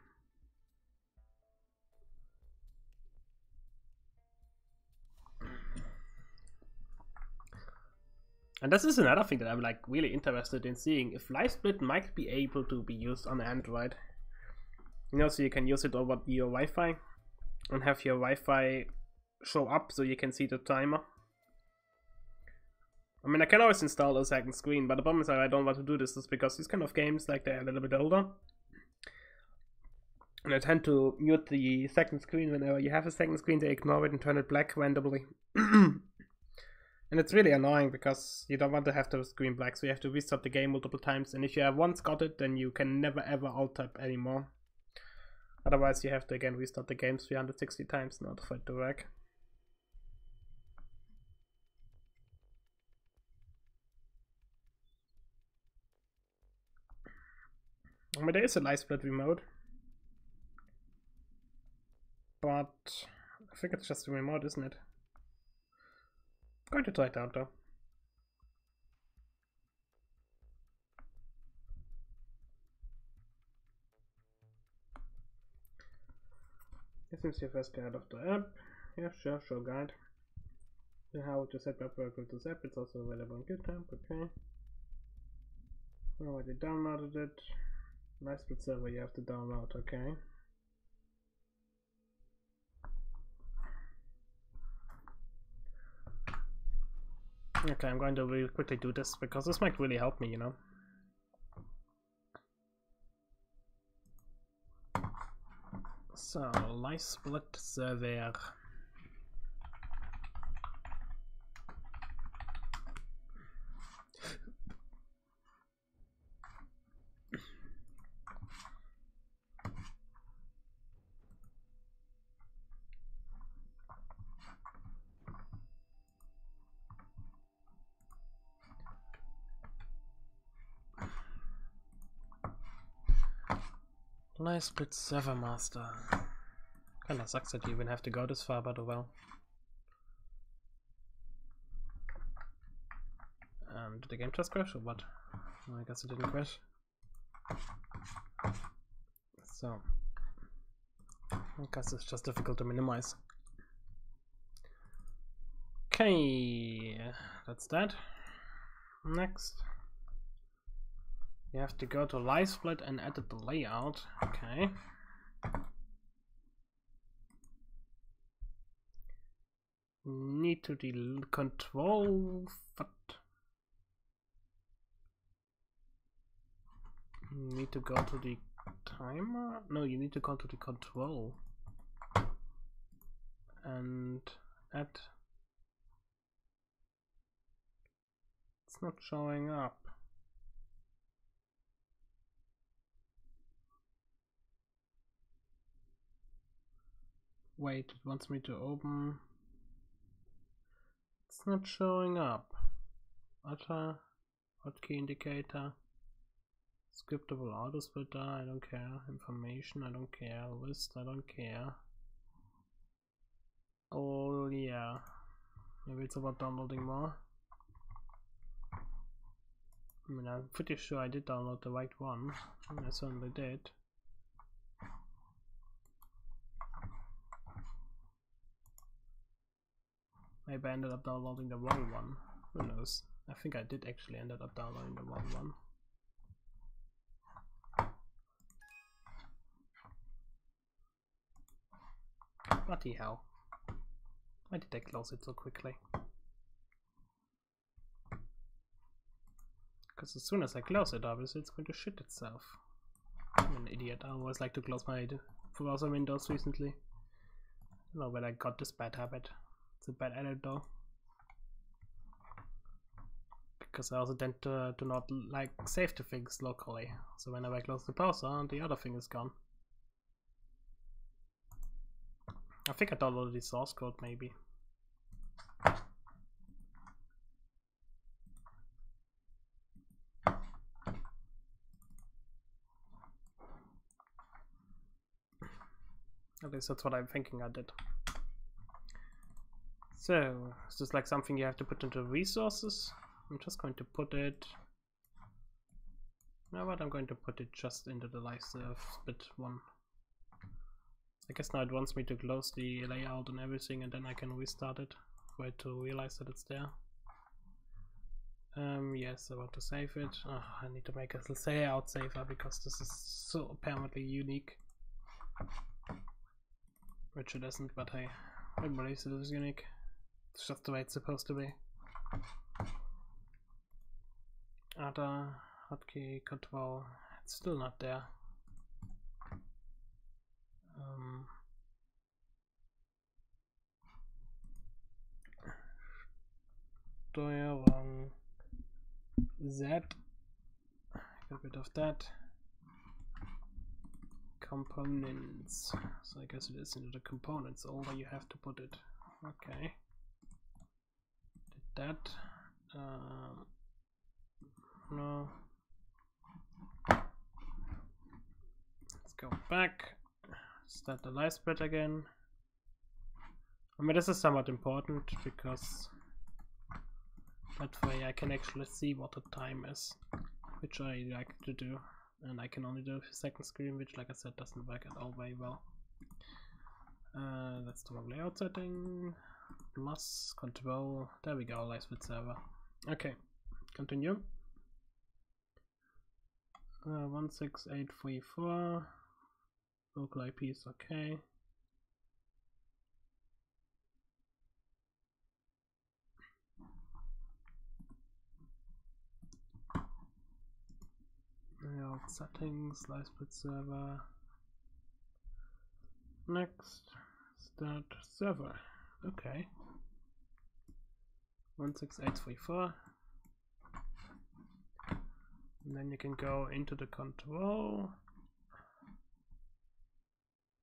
And this is another thing that I'm like really interested in seeing, if live split might be able to be used on Android. You know, so you can use it over your Wi-Fi and have your Wi-Fi show up so you can see the timer. I mean, I can always install a second screen, but the problem is that I don't want to do this just because these kind of games, like, they're a little bit older. And I tend to mute the second screen whenever you have a second screen, they ignore it and turn it black randomly. And it's really annoying because you don't want to have the screen black, so you have to restart the game multiple times. And if you have once got it, then you can never ever alt-tab anymore. Otherwise, you have to again restart the game 360 times in order for it to work. I mean, there is a live split remote, but I think it's just a remote, isn't it? I'm going to try it out though. This is your first guide of the app. Yeah, sure, show guide. And how to set up work with this app. It's also available on GitHub. Okay. Already downloaded it. Live split server you have to download. Okay. Okay, I'm going to really quickly do this because this might really help me, you know. So, live split server. Live split server master. Kinda sucks that you even have to go this far, but oh well. Did the game just crash or what? Oh, I guess it didn't crash. So, I guess it's just difficult to minimize. Okay, that's that. Next, you have to go to live split and edit the layout. Okay. Need to control what? Need to go to the timer? No, you need to go to the control and add. It's not showing up. Wait, it wants me to open. It's not showing up. Utter hotkey indicator. Scriptable auto splitter, I don't care. Information, I don't care. List, I don't care. Oh yeah. Maybe it's about downloading more. I mean, I'm pretty sure I did download the right one. I certainly did. Maybe I ended up downloading the wrong one. Who knows? I think I did actually end up downloading the wrong one. Bloody hell. Why did I close it so quickly? Because as soon as I close it, obviously it's going to shit itself. I'm an idiot. I always like to close my browser windows recently. I don't know where I got this bad habit. It's a bad edit though. Because I also tend to not like save the things locally. So whenever I close the browser, the other thing is gone. I think I downloaded the source code maybe. At least that's what I'm thinking I did. So, is this like something you have to put into resources? I'm just going to put it... You know what, I'm going to put it just into the live serve bit 1. I guess now it wants me to close the layout and everything and then I can restart it. Wait to realize that it's there. Yes, I want to save it. Oh, I need to make a layout saver because this is so apparently unique. Which it isn't, but hey, I believe it is unique. It's just the way it's supposed to be. Other hotkey control, it's still not there. Steuerung Z. Get rid of that. Components. So I guess it is into the components folder you have to put it. Okay. Did that. No. Let's go back. Start the live spread again. I mean, this is somewhat important because that way I can actually see what the time is, which I like to do. And I can only do a second screen, which like I said doesn't work at all very well. That's the wrong layout setting. Plus control. There we go, live split server. Okay, continue. 16834. Local IP is okay. Layout settings, live split server. Next, start server. Okay. 16834. And then you can go into the control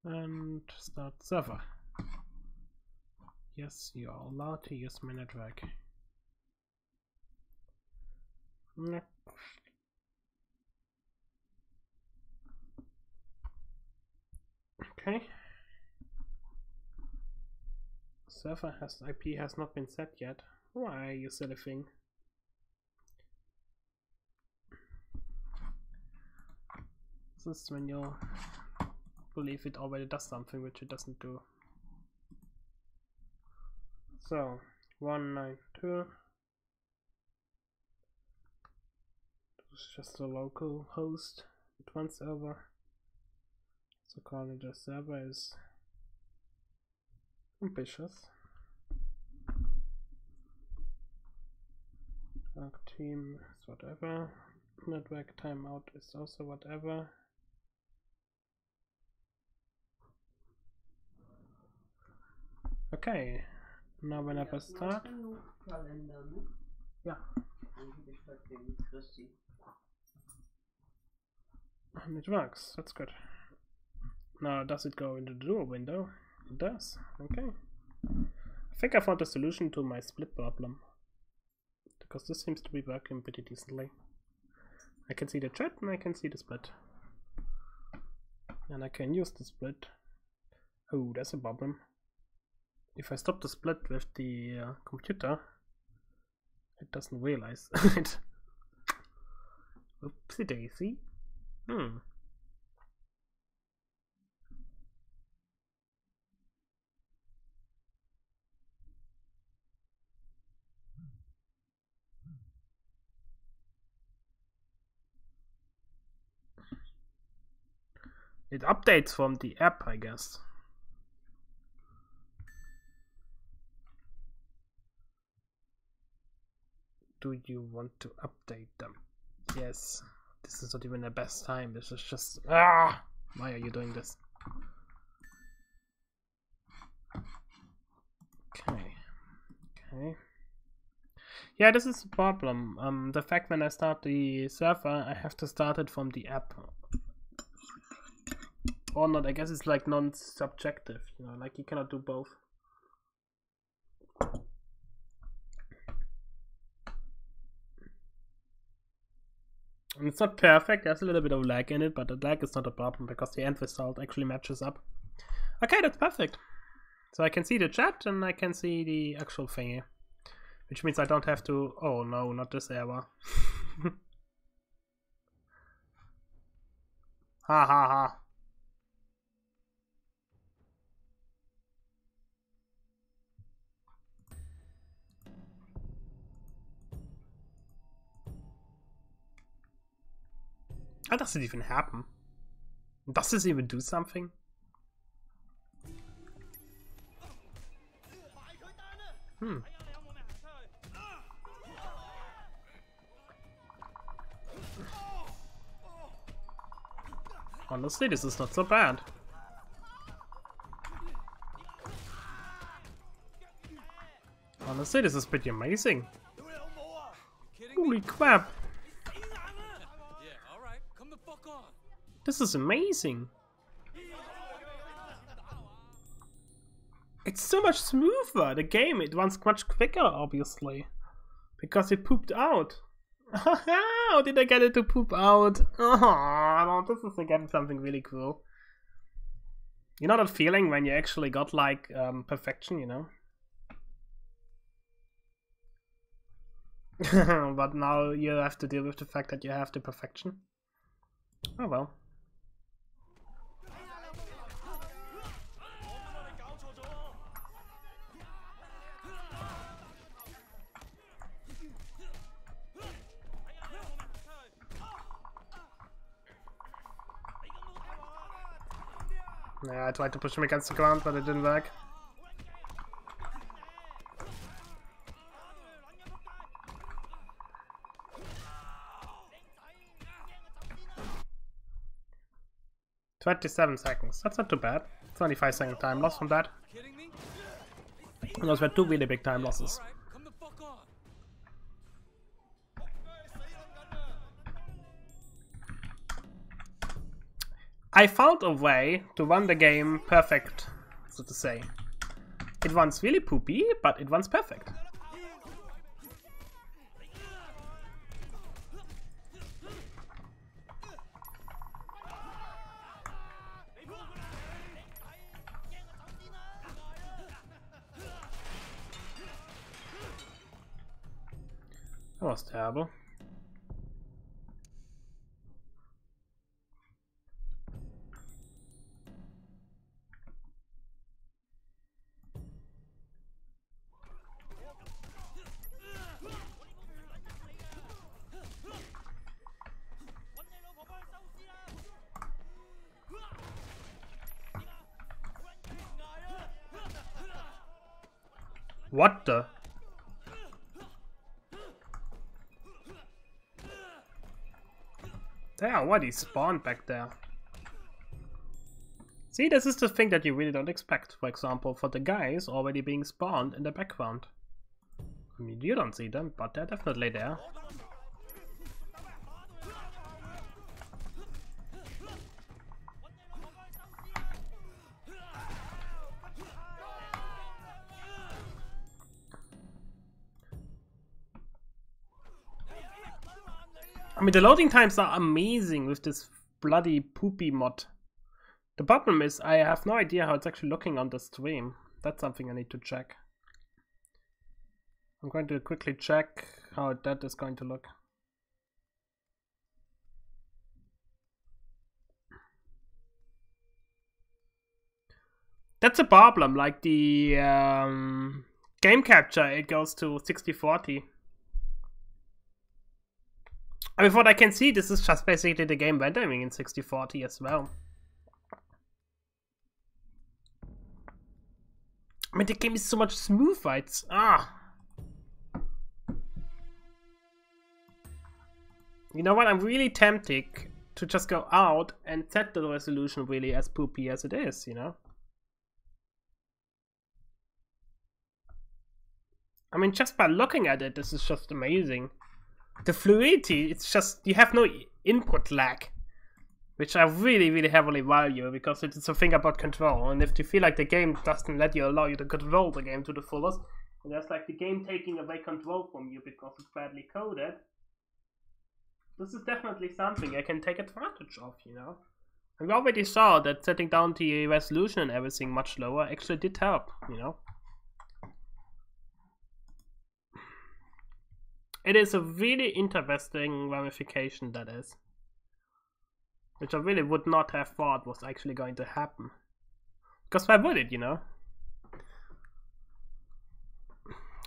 and start server. Yes, you are allowed to use my network. Next. Okay. Server has IP has not been set yet. Why, you silly thing? This is when you believe it already does something which it doesn't do. So 192. This is just a local host with one server. So calling the server is ambitious. Arc team is whatever. Network timeout is also whatever. Okay, now when I press start. Yeah. And it works, that's good. Now does it go into the dual window? It does, okay. I think I found a solution to my split problem. Because this seems to be working pretty decently. I can see the chat and I can see the split. And I can use the split. Oh, that's a problem. If I stop the split with the computer, it doesn't realize it. Oopsie daisy. It updates from the app, I guess. Do you want to update them? Yes. This is not even the best time. This is just... Ah! Why are you doing this? Okay. Okay. Yeah, this is the problem. The fact when I start the server, I have to start it from the app. Or not, I guess it's like non-subjective, you know, like you cannot do both. And it's not perfect, there's a little bit of lag in it, but the lag is not a problem because the end result actually matches up. Okay, that's perfect. So I can see the chat and I can see the actual thingy. Which means I don't have to... Oh no, not this error. Ha ha ha. How does it even happen? Does this even do something? Honestly, this is not so bad. Honestly, this is pretty amazing. Holy crap. This is amazing. It's so much smoother. The game, it runs much quicker, obviously. Because it pooped out. How did I get it to poop out? Oh, this is again something really cool. You know that feeling when you actually got like perfection, you know? But now you have to deal with the fact that you have the perfection. Oh well. Yeah, I tried to push him against the ground, but it didn't work. "27 seconds. That's not too bad. 25-second time loss from that. And those were two really big time losses. I found a way to run the game perfect, so to say. It runs really poopy, but it runs perfect. That was terrible. What the? Damn, what he spawned back there. See, this is the thing that you really don't expect. For example, for the guys already being spawned in the background. I mean, you don't see them, but they're definitely there. I mean, the loading times are amazing with this bloody poopy mod. The problem is I have no idea how it's actually looking on the stream. That's something I need to check. I'm going to quickly check how that is going to look. That's a problem, like the game capture, it goes to 6040. I mean, from what I can see, this is just basically the game rendering in 6040 as well. I mean, the game is so much smoother. It's You know what? I'm really tempted to just go out and set the resolution really as poopy as it is, you know? I mean, just by looking at it, this is just amazing. The fluidity, it's just, you have no input lag. Which I really, really heavily value, because it's a thing about control. And if you feel like the game doesn't allow you to control the game to the fullest, and that's like the game taking away control from you because it's badly coded, this is definitely something I can take advantage of, you know? And we already saw that setting down the resolution and everything much lower actually did help, you know? It is a really interesting ramification, that is. Which I really would not have thought was actually going to happen. Because why would it, you know?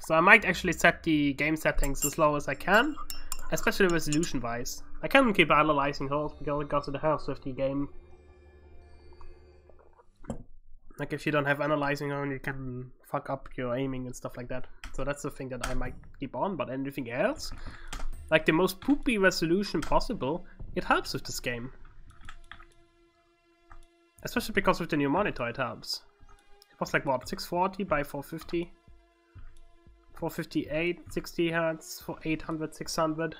So I might actually set the game settings as low as I can. Especially resolution wise. I can't keep analyzing holes because it helps with the game. Like if you don't have analyzing on, you can fuck up your aiming and stuff like that. So that's the thing that I might keep on, but anything else? Like the most poopy resolution possible, it helps with this game. Especially because with the new monitor it helps. It was like what, 640 by 450? 458, 60 Hz, for 800, 600.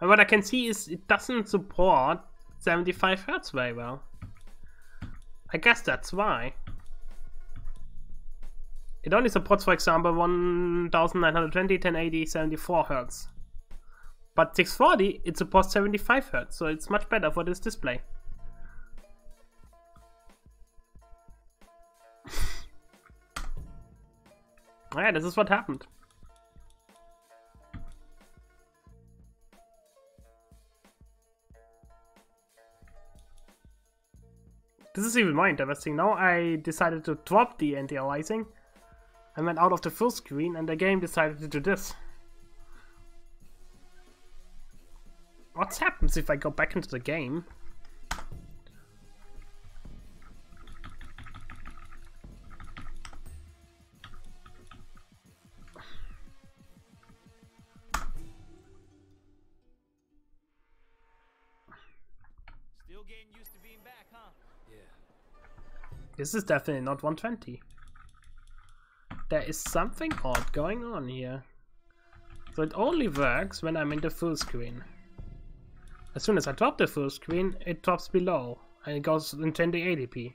And what I can see is it doesn't support 75 Hz very well. I guess that's why. It only supports, for example, 1920, 1080, 74 Hz. But 640, it supports 75 Hz, so it's much better for this display. Yeah, this is what happened. This is even more interesting. Now I decided to drop the anti-aliasing. I went out of the full screen and the game decided to do this. What happens if I go back into the game? Still getting used to being back, huh? Yeah. This is definitely not 120. There is something odd going on here. So it only works when I'm in the full screen. As soon as I drop the full screen, it drops below and it goes in 1080p.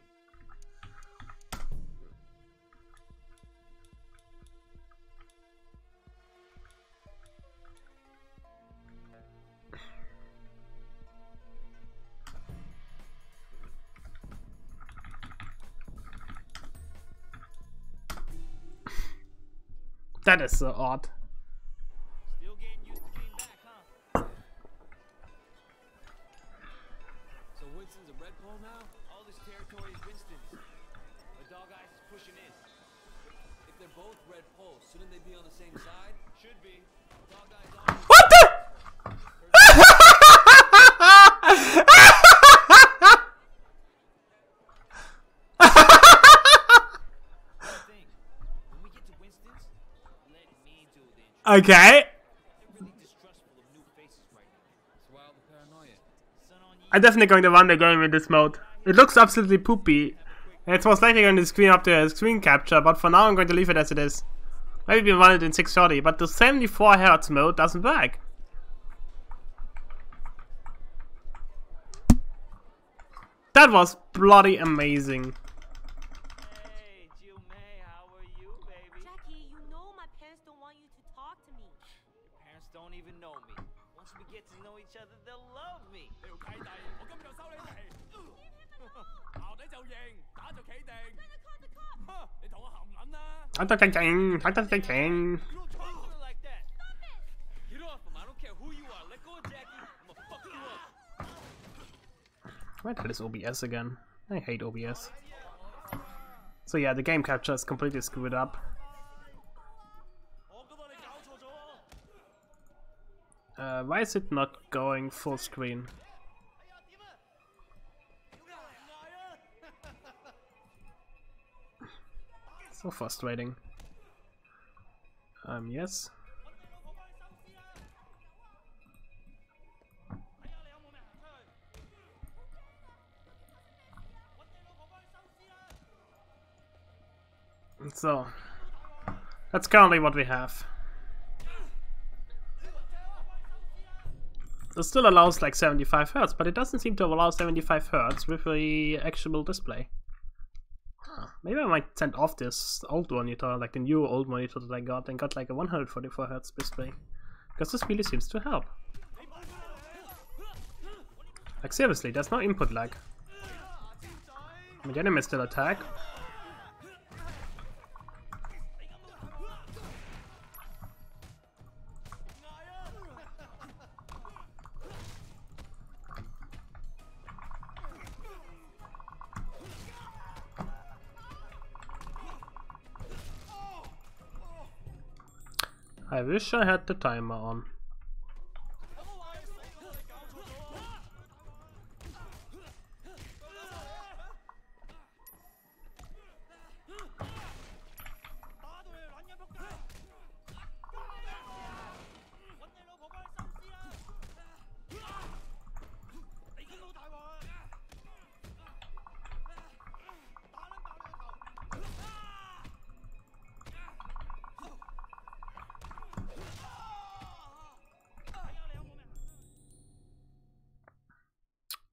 That is so odd. Still getting used to being back, huh? So Winston's a red pole now? All this territory is Winston's. The dog eyes is pushing in. If they're both red poles, shouldn't they be on the same side? Should be. Dog eyes on. What the? Thing. When we get to Winston's, let me do the intro. Okay. They're really distrustful of new faces right now. It's wild the paranoia. Son on ye. I'm definitely going to run the game in this mode. It looks absolutely poopy. And it's most likely going to screen up the screen capture, but for now I'm going to leave it as it is. Maybe run it in 640, but the 74 Hz mode doesn't work. That was bloody amazing. Hey, Jill May, how are you, baby? Jackie, you know my parents don't want you to talk to me. Your parents don't even know me. Once we get to know each other, they'll love me. 條契弟，我今日就收你皮。校底就認，打就企定。哼，你同我含撚啦！ I don't think. You don't talk to her like that. Stop it! Get off him. I don't care who you are. Let go of Jackie. I'm gonna fuck you up. Why did this OBS again? I hate OBS. So yeah, the game capture is completely screwed up. 我覺得你搞錯咗喎。 Why is it not going full screen? 哎呀，點 So frustrating. Yes. So, that's currently what we have. It still allows like 75 Hz, but it doesn't seem to allow 75 Hz with the actual display. Maybe I might send off this old monitor, like the new old monitor that I got, and got like a 144 Hz display. Because this really seems to help. Like seriously, there's no input lag. I mean, the enemies still attack. I wish I had the timer on.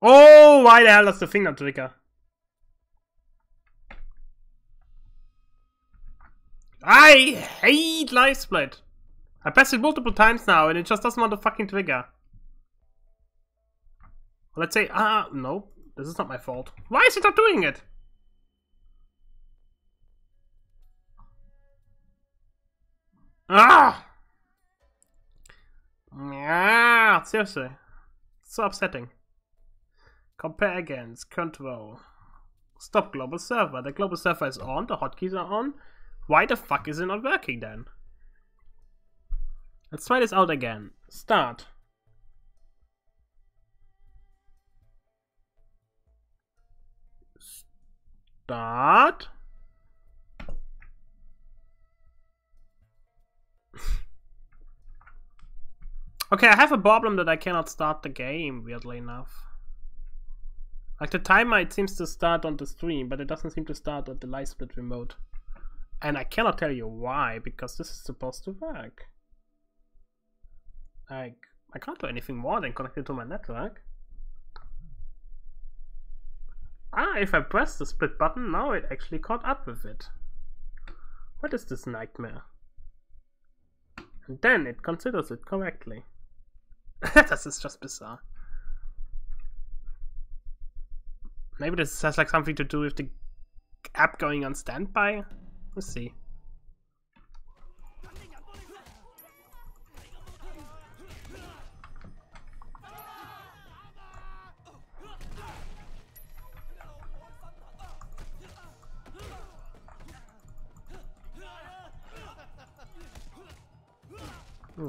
Oh, why the hell does the finger trigger? I hate live split. I pressed it multiple times now and it just doesn't want to fucking trigger. Let's say, no, this is not my fault. Why is it not doing it? Yeah, seriously. So upsetting. Compare against control. Stop global server. The global server is on, the hotkeys are on. Why the fuck is it not working then? Let's try this out again. Start. Start. Okay, I have a problem that I cannot start the game, weirdly enough. Like the timer, it seems to start on the stream, but it doesn't seem to start at the live split remote. And I cannot tell you why, because this is supposed to work. Like, I can't do anything more than connect it to my network. If I press the split button, now it actually caught up with it. What is this nightmare? And then it considers it correctly. This is just bizarre. Maybe this has like something to do with the app going on standby? Let's see.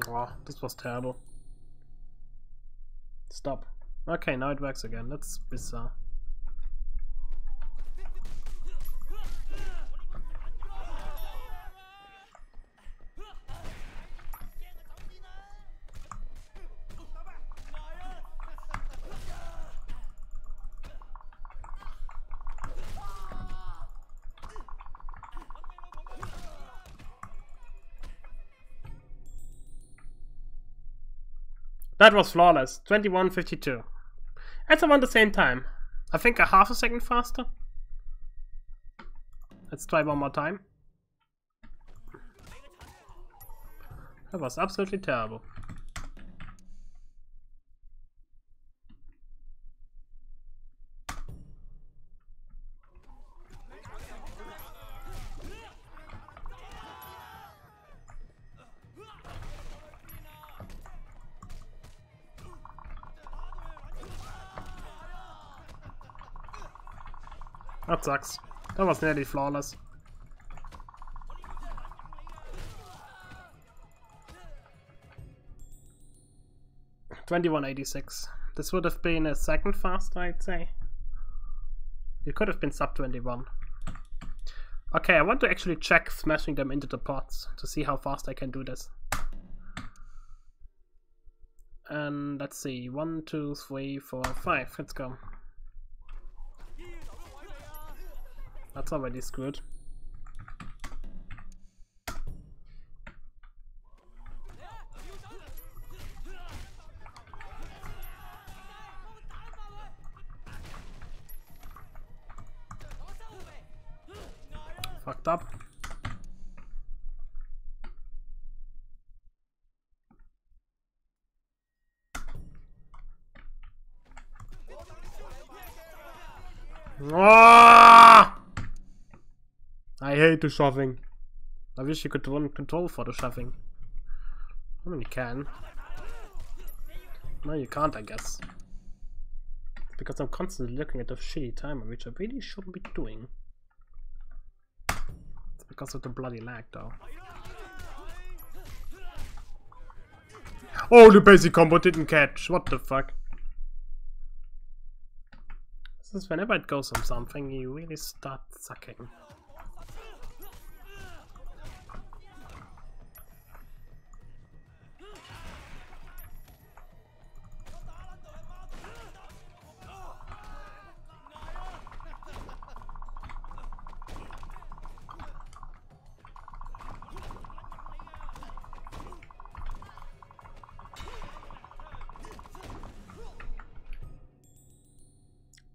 Oh, this was terrible. Stop. Okay, now it works again. That's bizarre. That was flawless. 21:52. It's around the same time. I think a half a second faster. Let's try one more time. That was absolutely terrible. That sucks. That was nearly flawless. $21.86. This would have been a second faster, I'd say. It could have been sub 21. Okay, I want to actually check smashing them into the pots to see how fast I can do this. And let's see, 1, 2, 3, 4, 5. Let's go. That's already screwed. Fucked up. Oh! I hate the shoving. I wish you could run control for the shoving. I mean, you can. No, you can't, I guess. It's because I'm constantly looking at the shitty timer, which I really shouldn't be doing. It's because of the bloody lag, though. Oh, the basic combo didn't catch. What the fuck? This is whenever it goes on something, you really start sucking.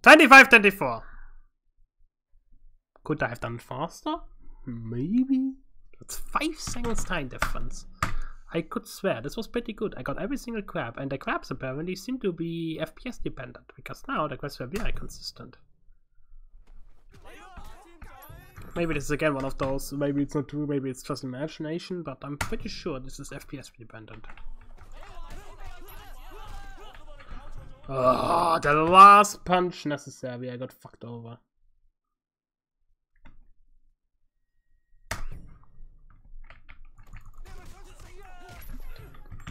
$25.24. Could I have done faster? Maybe. That's 5 seconds time difference. I could swear this was pretty good. I got every single crab, and the crabs apparently seem to be FPS dependent, because now the crabs were very consistent. Maybe this is again one of those, maybe it's not true, maybe it's just imagination, but I'm pretty sure this is FPS dependent. Oh, the last punch necessary, I got fucked over.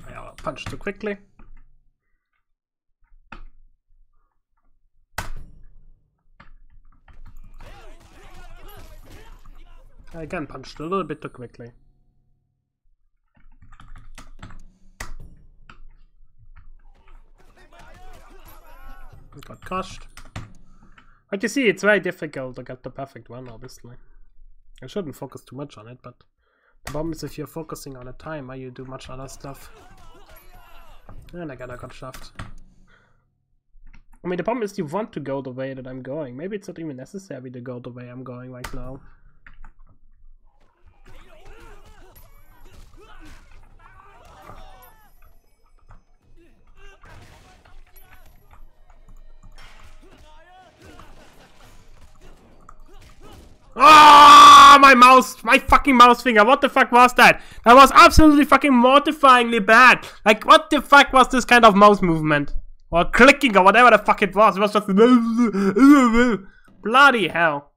I punched too quickly. I again punched a little bit too quickly. Got crushed. But you see, it's very difficult to get the perfect one, obviously. I shouldn't focus too much on it, but the problem is if you're focusing on a timer, you do much other stuff. And again, I got shoved. I mean, the problem is you want to go the way that I'm going. Maybe it's not even necessary to go the way I'm going right now. Oh, my mouse, my fucking mouse finger, what the fuck was that? That was absolutely fucking mortifyingly bad. Like, what the fuck was this kind of mouse movement? Or clicking or whatever the fuck it was. It was just bloody hell.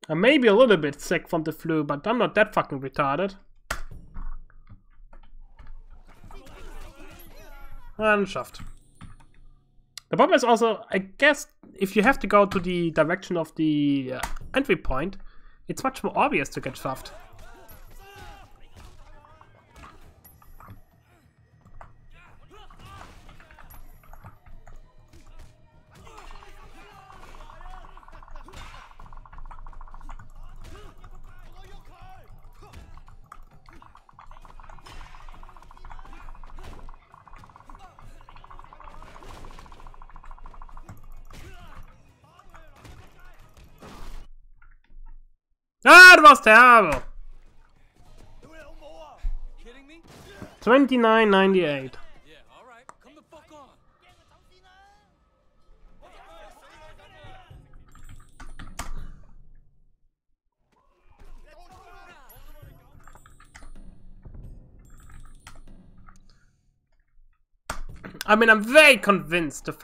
I may be a little bit sick from the flu, but I'm not that fucking retarded. And shoved. The problem is also, I guess, if you have to go to the direction of the entry point, it's much more obvious to get shoved. That was terrible. 29.98. Yeah, all right. Come the fuck on. I mean, I'm very convinced the